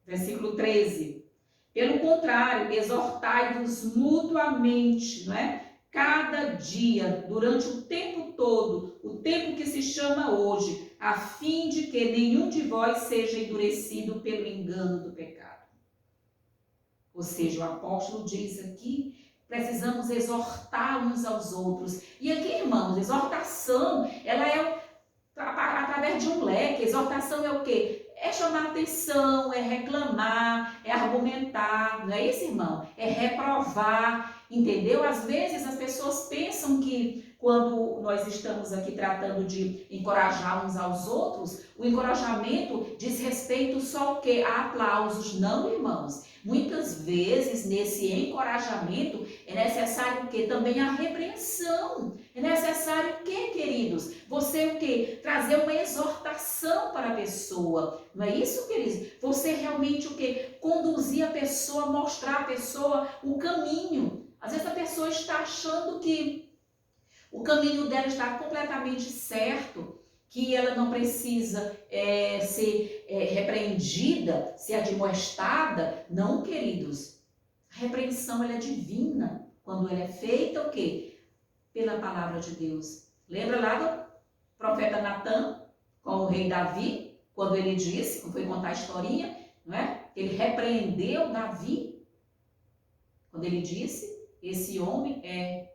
Versículo 13. Pelo contrário, exortai-vos mutuamente, não é? Cada dia, durante o tempo todo, o tempo que se chama hoje, a fim de que nenhum de vós seja endurecido pelo engano do pecado. Ou seja, o apóstolo diz aqui, precisamos exortar uns aos outros. E aqui, irmãos, exortação, ela é através de um leque. Exortação é o quê? É chamar atenção, é reclamar, é argumentar, não é isso, irmão? É reprovar, entendeu? Às vezes as pessoas pensam que quando nós estamos aqui tratando de encorajar uns aos outros, o encorajamento diz respeito só ao quê? A aplausos. Não, irmãos. Muitas vezes nesse encorajamento é necessário o quê? Também a repreensão. É necessário o quê, queridos? Você o quê? Trazer uma exortação para a pessoa. Não é isso, queridos? Você realmente o quê? Conduzir a pessoa, mostrar a pessoa o caminho. Às vezes a pessoa está achando que o caminho dela está completamente certo, que ela não precisa ser repreendida, ser admoestada. Não, queridos. A repreensão ela é divina quando ela é feita o quê? Pela palavra de Deus. Lembra lá do profeta Natan com o rei Davi, quando ele disse, quando foi contar a historinha, não é? Ele repreendeu Davi, quando ele disse, esse homem é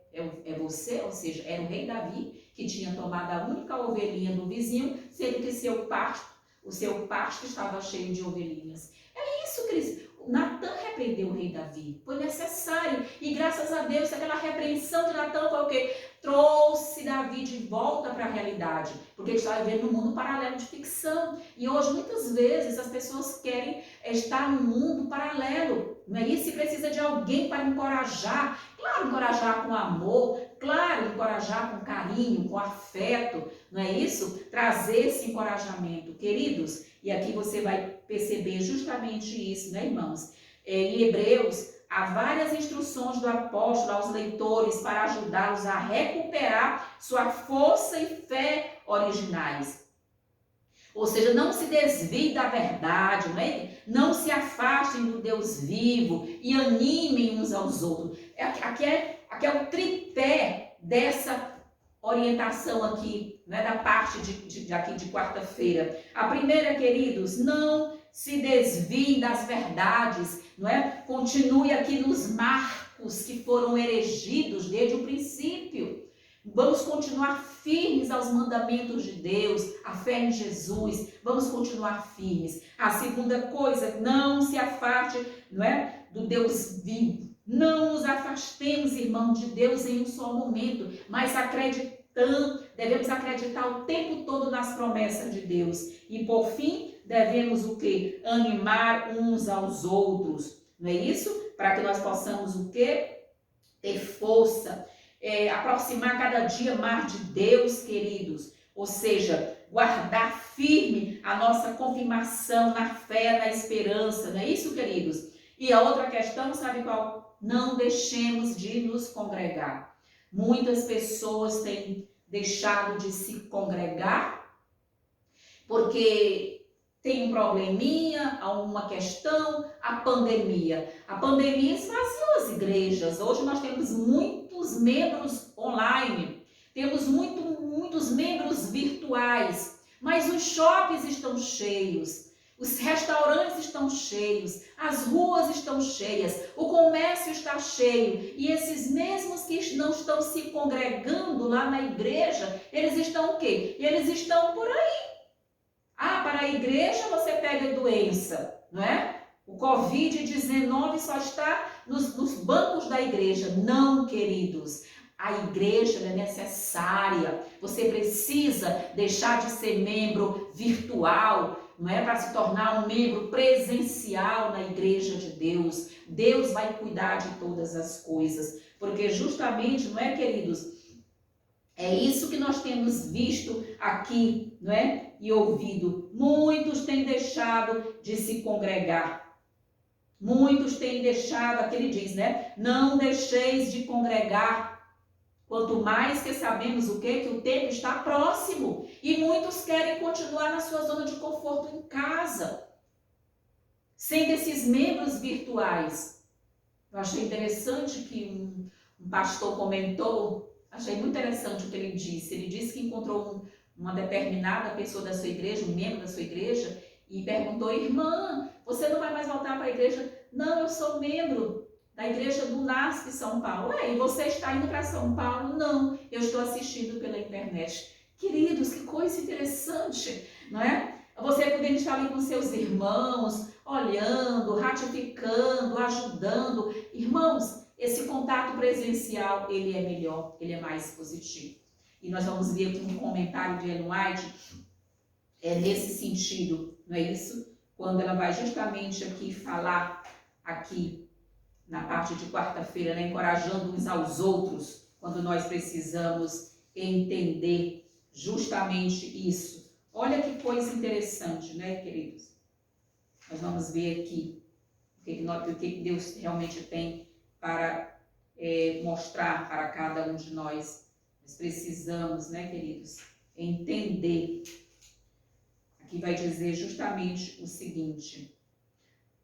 você, ou seja, era o rei Davi, que tinha tomado a única ovelhinha do vizinho, sendo que o seu pasto estava cheio de ovelhinhas. É isso, Cristo. Natan repreendeu o rei Davi, foi necessário, e graças a Deus, aquela repreensão de Natan foi o quê? Trouxe Davi de volta para a realidade, porque ele estava vivendo num mundo paralelo de ficção, e hoje muitas vezes as pessoas querem estar num mundo paralelo, não é isso? E precisa de alguém para encorajar, claro, encorajar com amor, claro, encorajar com carinho, com afeto, não é isso? Trazer esse encorajamento, queridos, e aqui você vai perceber justamente isso, né, irmãos? Em Hebreus, há várias instruções do apóstolo aos leitores para ajudá-los a recuperar sua força e fé originais. Ou seja, não se desviem da verdade, não é? Não se afastem do Deus vivo e animem uns aos outros. Aqui é o tripé dessa orientação aqui, né, da parte aqui de quarta-feira. A primeira, queridos, não se desviem das verdades, não é? Continue aqui nos marcos que foram erigidos desde o princípio. Vamos continuar firmes aos mandamentos de Deus, a fé em Jesus. Vamos continuar firmes. A segunda coisa, não se afaste, não é, do Deus vivo. Não nos afastemos, irmão, de Deus em um só momento, mas devemos acreditar o tempo todo nas promessas de Deus. E por fim, devemos o quê? Animar uns aos outros. Não é isso? Para que nós possamos o quê? Ter força, aproximar cada dia mais de Deus, queridos. Ou seja, guardar firme a nossa confirmação na fé, na esperança. Não é isso, queridos? E a outra questão, sabe qual? Não deixemos de nos congregar. Muitas pessoas têm deixado de se congregar porque tem um probleminha, alguma questão, a pandemia. A pandemia esvaziou as igrejas. Hoje nós temos muitos membros online, temos muitos membros virtuais, mas os shoppings estão cheios. Os restaurantes estão cheios, as ruas estão cheias, o comércio está cheio. E esses mesmos que não estão se congregando lá na igreja, eles estão o quê? Eles estão por aí. Ah, para a igreja você pega doença, não é? O Covid-19 só está nos bancos da igreja. Não, queridos. A igreja é necessária. Você precisa deixar de ser membro virtual, não é, para se tornar um membro presencial na igreja de Deus. Deus vai cuidar de todas as coisas, porque justamente, não é, queridos, é isso que nós temos visto aqui, não é, e ouvido. Muitos têm deixado de se congregar. Muitos têm deixado, aqui ele diz, né? Não deixeis de congregar. Quanto mais que sabemos o quê? Que o tempo está próximo. E muitos querem continuar na sua zona de conforto em casa. Sendo esses membros virtuais. Eu achei interessante que um pastor comentou, achei muito interessante o que ele disse. Ele disse que encontrou uma determinada pessoa da sua igreja, um membro da sua igreja, e perguntou: irmã, você não vai mais voltar para a igreja? Não, eu sou membro da igreja do NASP São Paulo. E você está indo para São Paulo? Não, eu estou assistindo pela internet. Queridos, que coisa interessante, não é? Você podendo estar ali com seus irmãos, olhando, ratificando, ajudando. Irmãos, esse contato presencial, ele é melhor, ele é mais positivo. E nós vamos ver aqui um comentário de Ellen White, nesse sentido, não é isso? Quando ela vai justamente aqui falar, aqui na parte de quarta-feira, né, encorajando uns aos outros, quando nós precisamos entender justamente isso. Olha que coisa interessante, né, queridos? Nós vamos ver aqui o que Deus realmente tem para mostrar para cada um de nós. Nós precisamos, né, queridos, entender. Aqui vai dizer justamente o seguinte: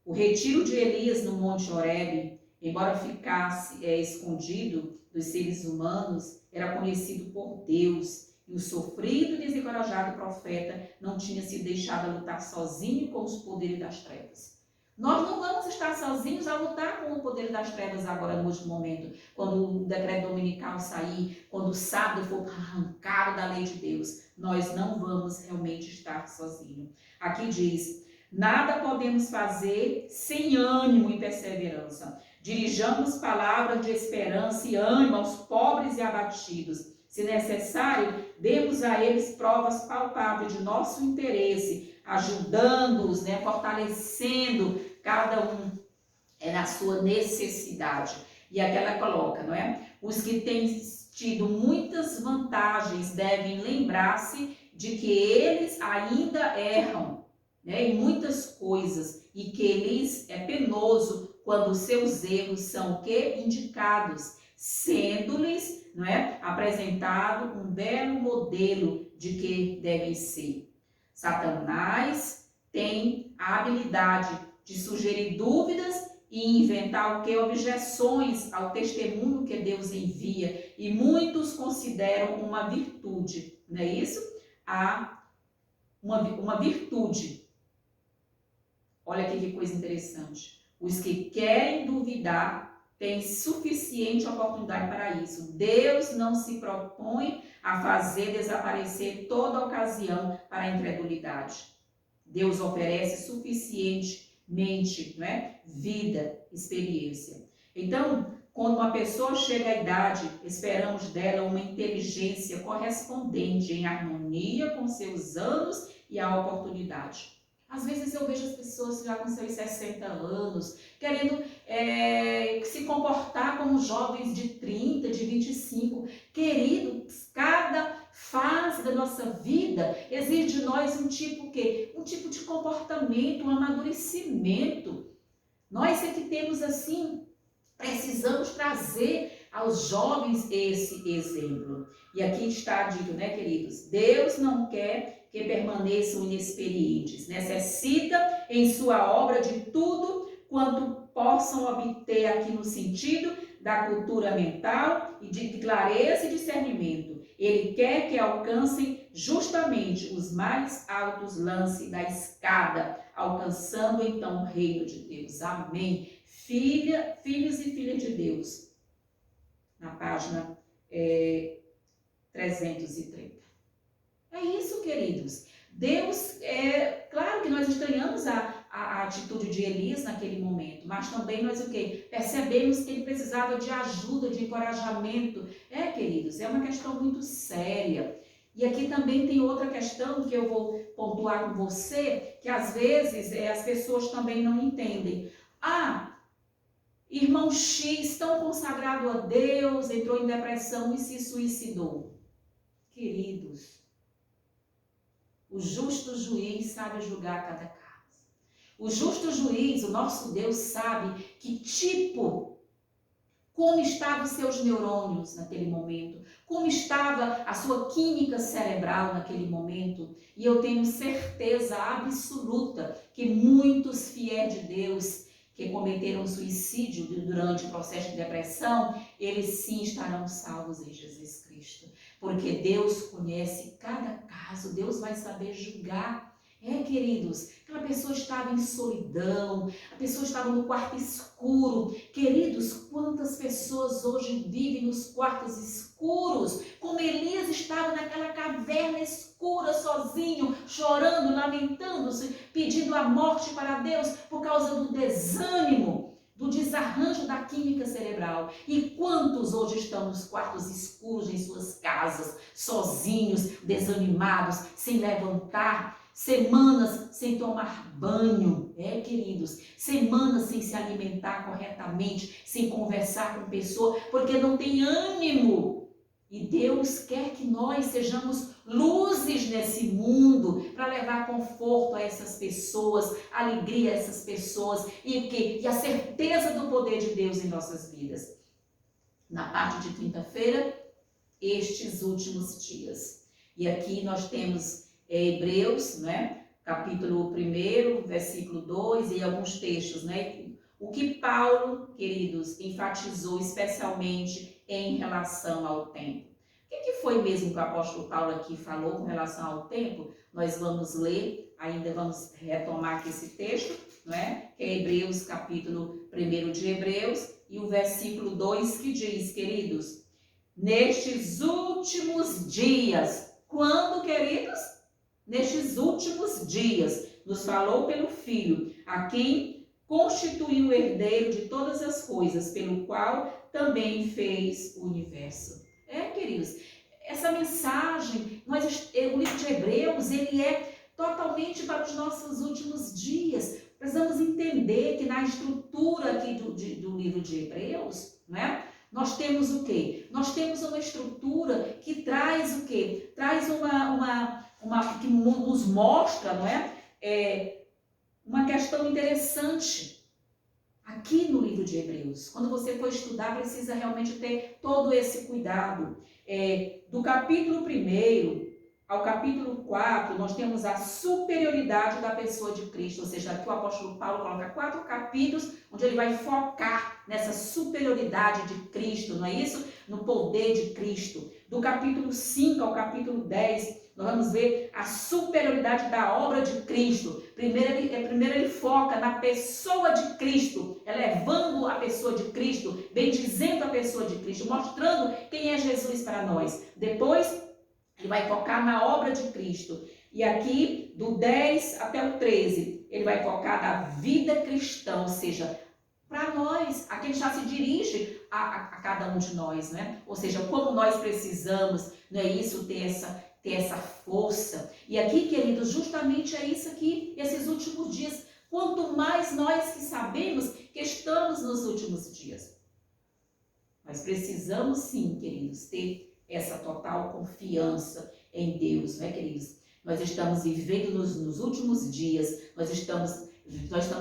o retiro de Elias no Monte Horebe, embora ficasse escondido dos seres humanos, era conhecido por Deus. E o sofrido e desencorajado profeta não tinha se deixado a lutar sozinho com os poderes das trevas. Nós não vamos estar sozinhos a lutar com o poder das trevas agora no último momento, quando o decreto dominical sair, quando o sábado for arrancado da lei de Deus. Nós não vamos realmente estar sozinhos. Aqui diz: nada podemos fazer sem ânimo e perseverança. Dirijamos palavras de esperança e ânimo aos pobres e abatidos. Se necessário, demos a eles provas palpáveis de nosso interesse, ajudando-os, né, fortalecendo cada um na sua necessidade. E aqui ela coloca, não é? Os que têm tido muitas vantagens devem lembrar-se de que eles ainda erram, né, em muitas coisas, e que lhes é penoso quando seus erros são o quê? Indicados, sendo-lhes, não é, apresentado um belo modelo de que devem ser. Satanás tem a habilidade de sugerir dúvidas e inventar o que? Objeções ao testemunho que Deus envia, e muitos consideram uma virtude, não é isso? Uma virtude. Olha aqui que coisa interessante. Os que querem duvidar têm suficiente oportunidade para isso. Deus não se propõe a fazer desaparecer toda ocasião para a incredulidade. Deus oferece suficientemente, não é? Vida, experiência. Então, quando uma pessoa chega à idade, esperamos dela uma inteligência correspondente em harmonia com seus anos e a oportunidade. Às vezes eu vejo as pessoas já com seus 60 anos, querendo se comportar como jovens de 30, de 25. Queridos, cada fase da nossa vida exige de nós um tipo de comportamento, um amadurecimento. Nós é que temos assim, precisamos trazer aos jovens esse exemplo. E aqui está dito, né, queridos? Deus não quer que permaneçam inexperientes. Necessita em sua obra de tudo quanto possam obter aqui no sentido da cultura mental e de clareza e discernimento. Ele quer que alcancem justamente os mais altos lances da escada, alcançando então o reino de Deus. Amém. Filhos e filhas de Deus. Na página 330. É isso, queridos. Deus, claro que nós estranhamos a atitude de Elias naquele momento, mas também nós o quê? Percebemos que ele precisava de ajuda, de encorajamento. Queridos, é uma questão muito séria. E aqui também tem outra questão que eu vou pontuar com você, que às vezes as pessoas também não entendem. Irmão X, tão consagrado a Deus, entrou em depressão e se suicidou. Queridos, O justo juiz sabe julgar cada caso. O justo juiz, o nosso Deus, sabe que tipo, como estavam os seus neurônios naquele momento, como estava a sua química cerebral naquele momento. E eu tenho certeza absoluta que muitos fiéis de Deus que cometeram suicídio durante o processo de depressão, eles sim estarão salvos em Jesus Cristo. Porque Deus conhece cada caso, Deus vai saber julgar. Queridos, aquela pessoa estava em solidão, a pessoa estava no quarto escuro. Queridos, quantas pessoas hoje vivem nos quartos escuros, como Elias estava naquela caverna escura, sozinho, chorando, lamentando-se, pedindo a morte para Deus por causa do desânimo, do desarranjo da química cerebral. E quantos hoje estão nos quartos escuros em suas casas, sozinhos, desanimados, sem levantar, semanas sem tomar banho, queridos, semanas sem se alimentar corretamente, sem conversar com pessoa, porque não tem ânimo. E Deus quer que nós sejamos luzes nesse mundo para levar conforto a essas pessoas, alegria a essas pessoas e a certeza do poder de Deus em nossas vidas. Na parte de quinta-feira, estes últimos dias. E aqui nós temos Hebreus, né? Capítulo 1, versículo 2 e alguns textos, né? O que Paulo, queridos, enfatizou especialmente em relação ao tempo. O que foi mesmo que o apóstolo Paulo aqui falou com relação ao tempo? Nós vamos ler, ainda vamos retomar aqui esse texto, né? Que é Hebreus, capítulo 1 de Hebreus, e o versículo 2 que diz, queridos, nestes últimos dias, quando, queridos? Nestes últimos dias, nos falou pelo Filho, a quem constituiu o herdeiro de todas as coisas, pelo qual também fez o universo. Queridos, essa mensagem, o livro de Hebreus, ele é totalmente para os nossos últimos dias. Precisamos entender que na estrutura aqui do livro de Hebreus, né, nós temos o quê? Nós temos uma estrutura que traz o quê? Traz que nos mostra, não é? Uma questão interessante aqui no livro de Hebreus. Quando você for estudar, precisa realmente ter todo esse cuidado. Do capítulo 1 ao capítulo 4, nós temos a superioridade da pessoa de Cristo, ou seja, aqui o apóstolo Paulo coloca 4 capítulos, onde ele vai focar nessa superioridade de Cristo, não é isso? No poder de Cristo. Do capítulo 5 ao capítulo 10, nós vamos ver a superioridade da obra de Cristo. Primeiro ele foca na pessoa de Cristo, elevando a pessoa de Cristo, bendizendo a pessoa de Cristo, mostrando quem é Jesus para nós. Depois, ele vai focar na obra de Cristo. E aqui, do 10 até o 13, ele vai focar na vida cristã, ou seja, para nós, aqui ele já se dirige a cada um de nós, né? Ou seja, como nós precisamos, não é isso, ter essa força. E aqui, queridos, justamente é isso aqui, esses últimos dias. Quanto mais nós que sabemos que estamos nos últimos dias. Nós precisamos sim, queridos, ter essa total confiança em Deus, né, queridos? Nós estamos vivendo nos últimos dias, nós estamos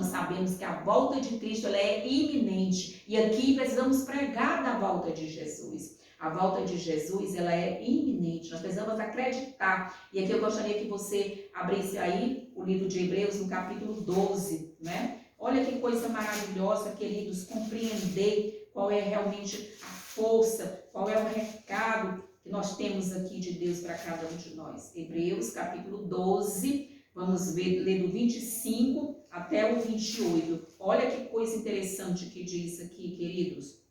sabendo que a volta de Cristo ela é iminente. E aqui precisamos pregar da volta de Jesus. A volta de Jesus, ela é iminente, nós precisamos acreditar. E aqui eu gostaria que você abrisse aí o livro de Hebreus, no capítulo 12, né? Olha que coisa maravilhosa, queridos, compreender qual é realmente a força, qual é o recado que nós temos aqui de Deus para cada um de nós. Hebreus, capítulo 12, vamos ler do 25 até o 28. Olha que coisa interessante que diz aqui, queridos.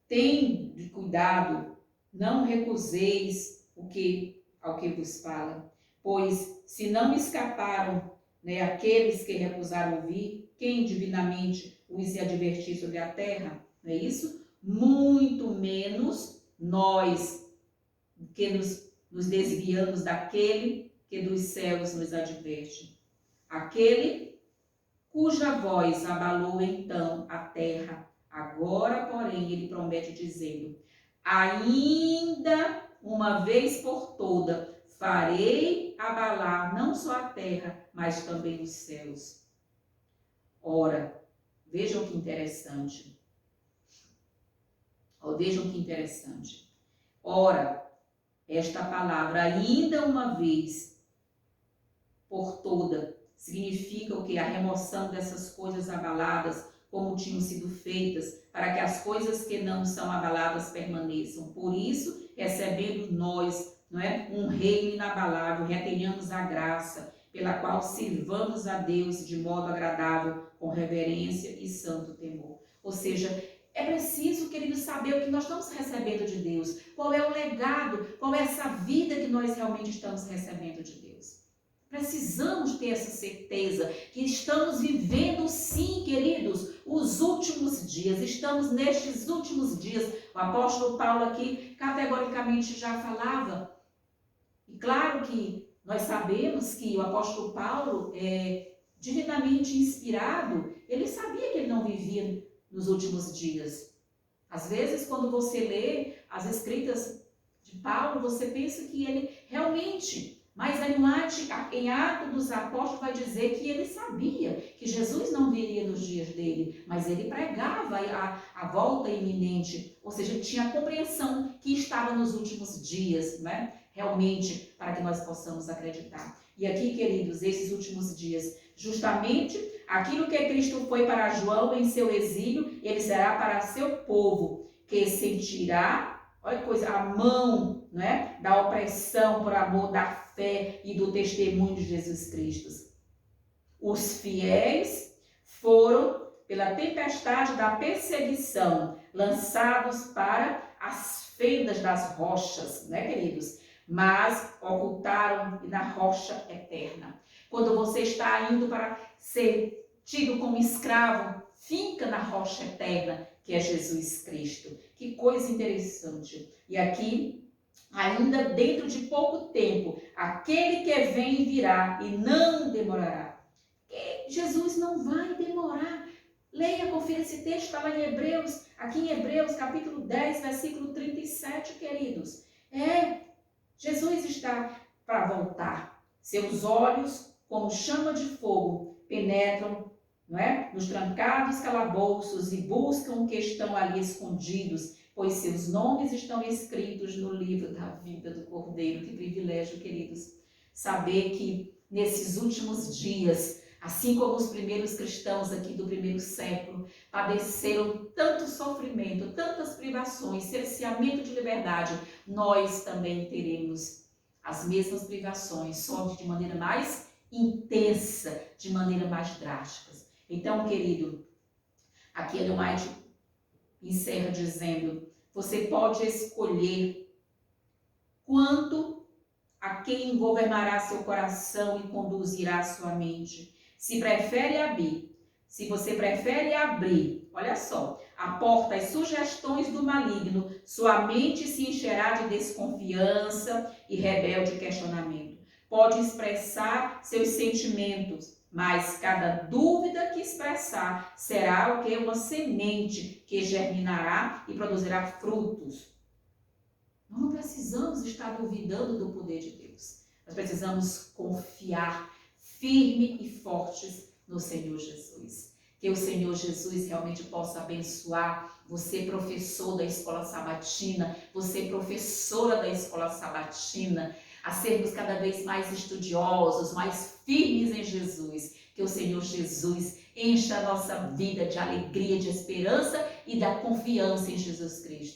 Tende cuidado, não recuseis ao que vos fala, pois se não escaparam, né, aqueles que recusaram ouvir, quem divinamente os advertir sobre a terra, não é isso? Muito menos nós que nos desviamos daquele que dos céus nos adverte. Aquele cuja voz abalou então a terra. Agora, porém, ele promete dizendo, ainda uma vez por toda farei abalar não só a terra, mas também os céus. Ora, vejam que interessante. Vejam que interessante. Ora, esta palavra, ainda uma vez, por toda, significa o que? A remoção dessas coisas abaladas, como tinham sido feitas, para que as coisas que não são abaladas permaneçam. Por isso, recebendo nós, não é, um reino inabalável, retenhamos a graça, pela qual sirvamos a Deus de modo agradável, com reverência e santo temor. Ou seja, é preciso, queridos, saber o que nós estamos recebendo de Deus, qual é o legado, qual é essa vida que nós realmente estamos recebendo de Deus. Precisamos ter essa certeza que estamos vivendo, sim, queridos, os últimos dias. Estamos nestes últimos dias. O apóstolo Paulo aqui categoricamente já falava. E claro que nós sabemos que o apóstolo Paulo divinamente inspirado, ele sabia que ele não vivia nos últimos dias. Às vezes, quando você lê as escritas de Paulo, você pensa que ele realmente... Mas em Atos dos Apóstolos vai dizer que ele sabia que Jesus não viria nos dias dele, mas ele pregava a volta iminente, ou seja, tinha a compreensão que estava nos últimos dias, né? Realmente, para que nós possamos acreditar. E aqui, queridos, esses últimos dias, justamente aquilo que Cristo foi para João em seu exílio, ele será para seu povo, que sentirá, olha que coisa, a mão, né, da opressão por amor da fé e do testemunho de Jesus Cristo. Os fiéis foram, pela tempestade da perseguição, lançados para as fendas das rochas, né, queridos? Mas ocultaram na rocha eterna. Quando você está indo para ser tido como escravo, fica na rocha eterna, que é Jesus Cristo. Que coisa interessante. E aqui, ainda dentro de pouco tempo, aquele que vem virá e não demorará. E Jesus não vai demorar. Leia, confira esse texto, está lá em Hebreus, aqui em Hebreus, capítulo 10, versículo 37, queridos. Jesus está para voltar. Seus olhos, como chama de fogo, penetram, não é, nos trancados calabouços e buscam o que estão ali escondidos, pois seus nomes estão escritos no livro da vida do Cordeiro. Que privilégio, queridos, saber que nesses últimos dias, assim como os primeiros cristãos aqui do primeiro século, padeceram tanto sofrimento, tantas privações, cerceamento de liberdade, nós também teremos as mesmas privações, só de maneira mais intensa, de maneira mais drástica. Então, querido, aqui Ellen White encerra dizendo: você pode escolher quanto a quem governará seu coração e conduzirá sua mente. Se você prefere abrir, olha só, a porta às sugestões do maligno, sua mente se encherá de desconfiança e rebelde questionamento. Pode expressar seus sentimentos, mas cada dúvida que expressar será o que? Uma semente que germinará e produzirá frutos. Nós não precisamos estar duvidando do poder de Deus. Nós precisamos confiar firme e fortes no Senhor Jesus. Que o Senhor Jesus realmente possa abençoar você, professor da escola sabatina, você, professora da escola sabatina, a sermos cada vez mais estudiosos, mais firmes em Jesus. Que o Senhor Jesus encha a nossa vida de alegria, de esperança e da confiança em Jesus Cristo.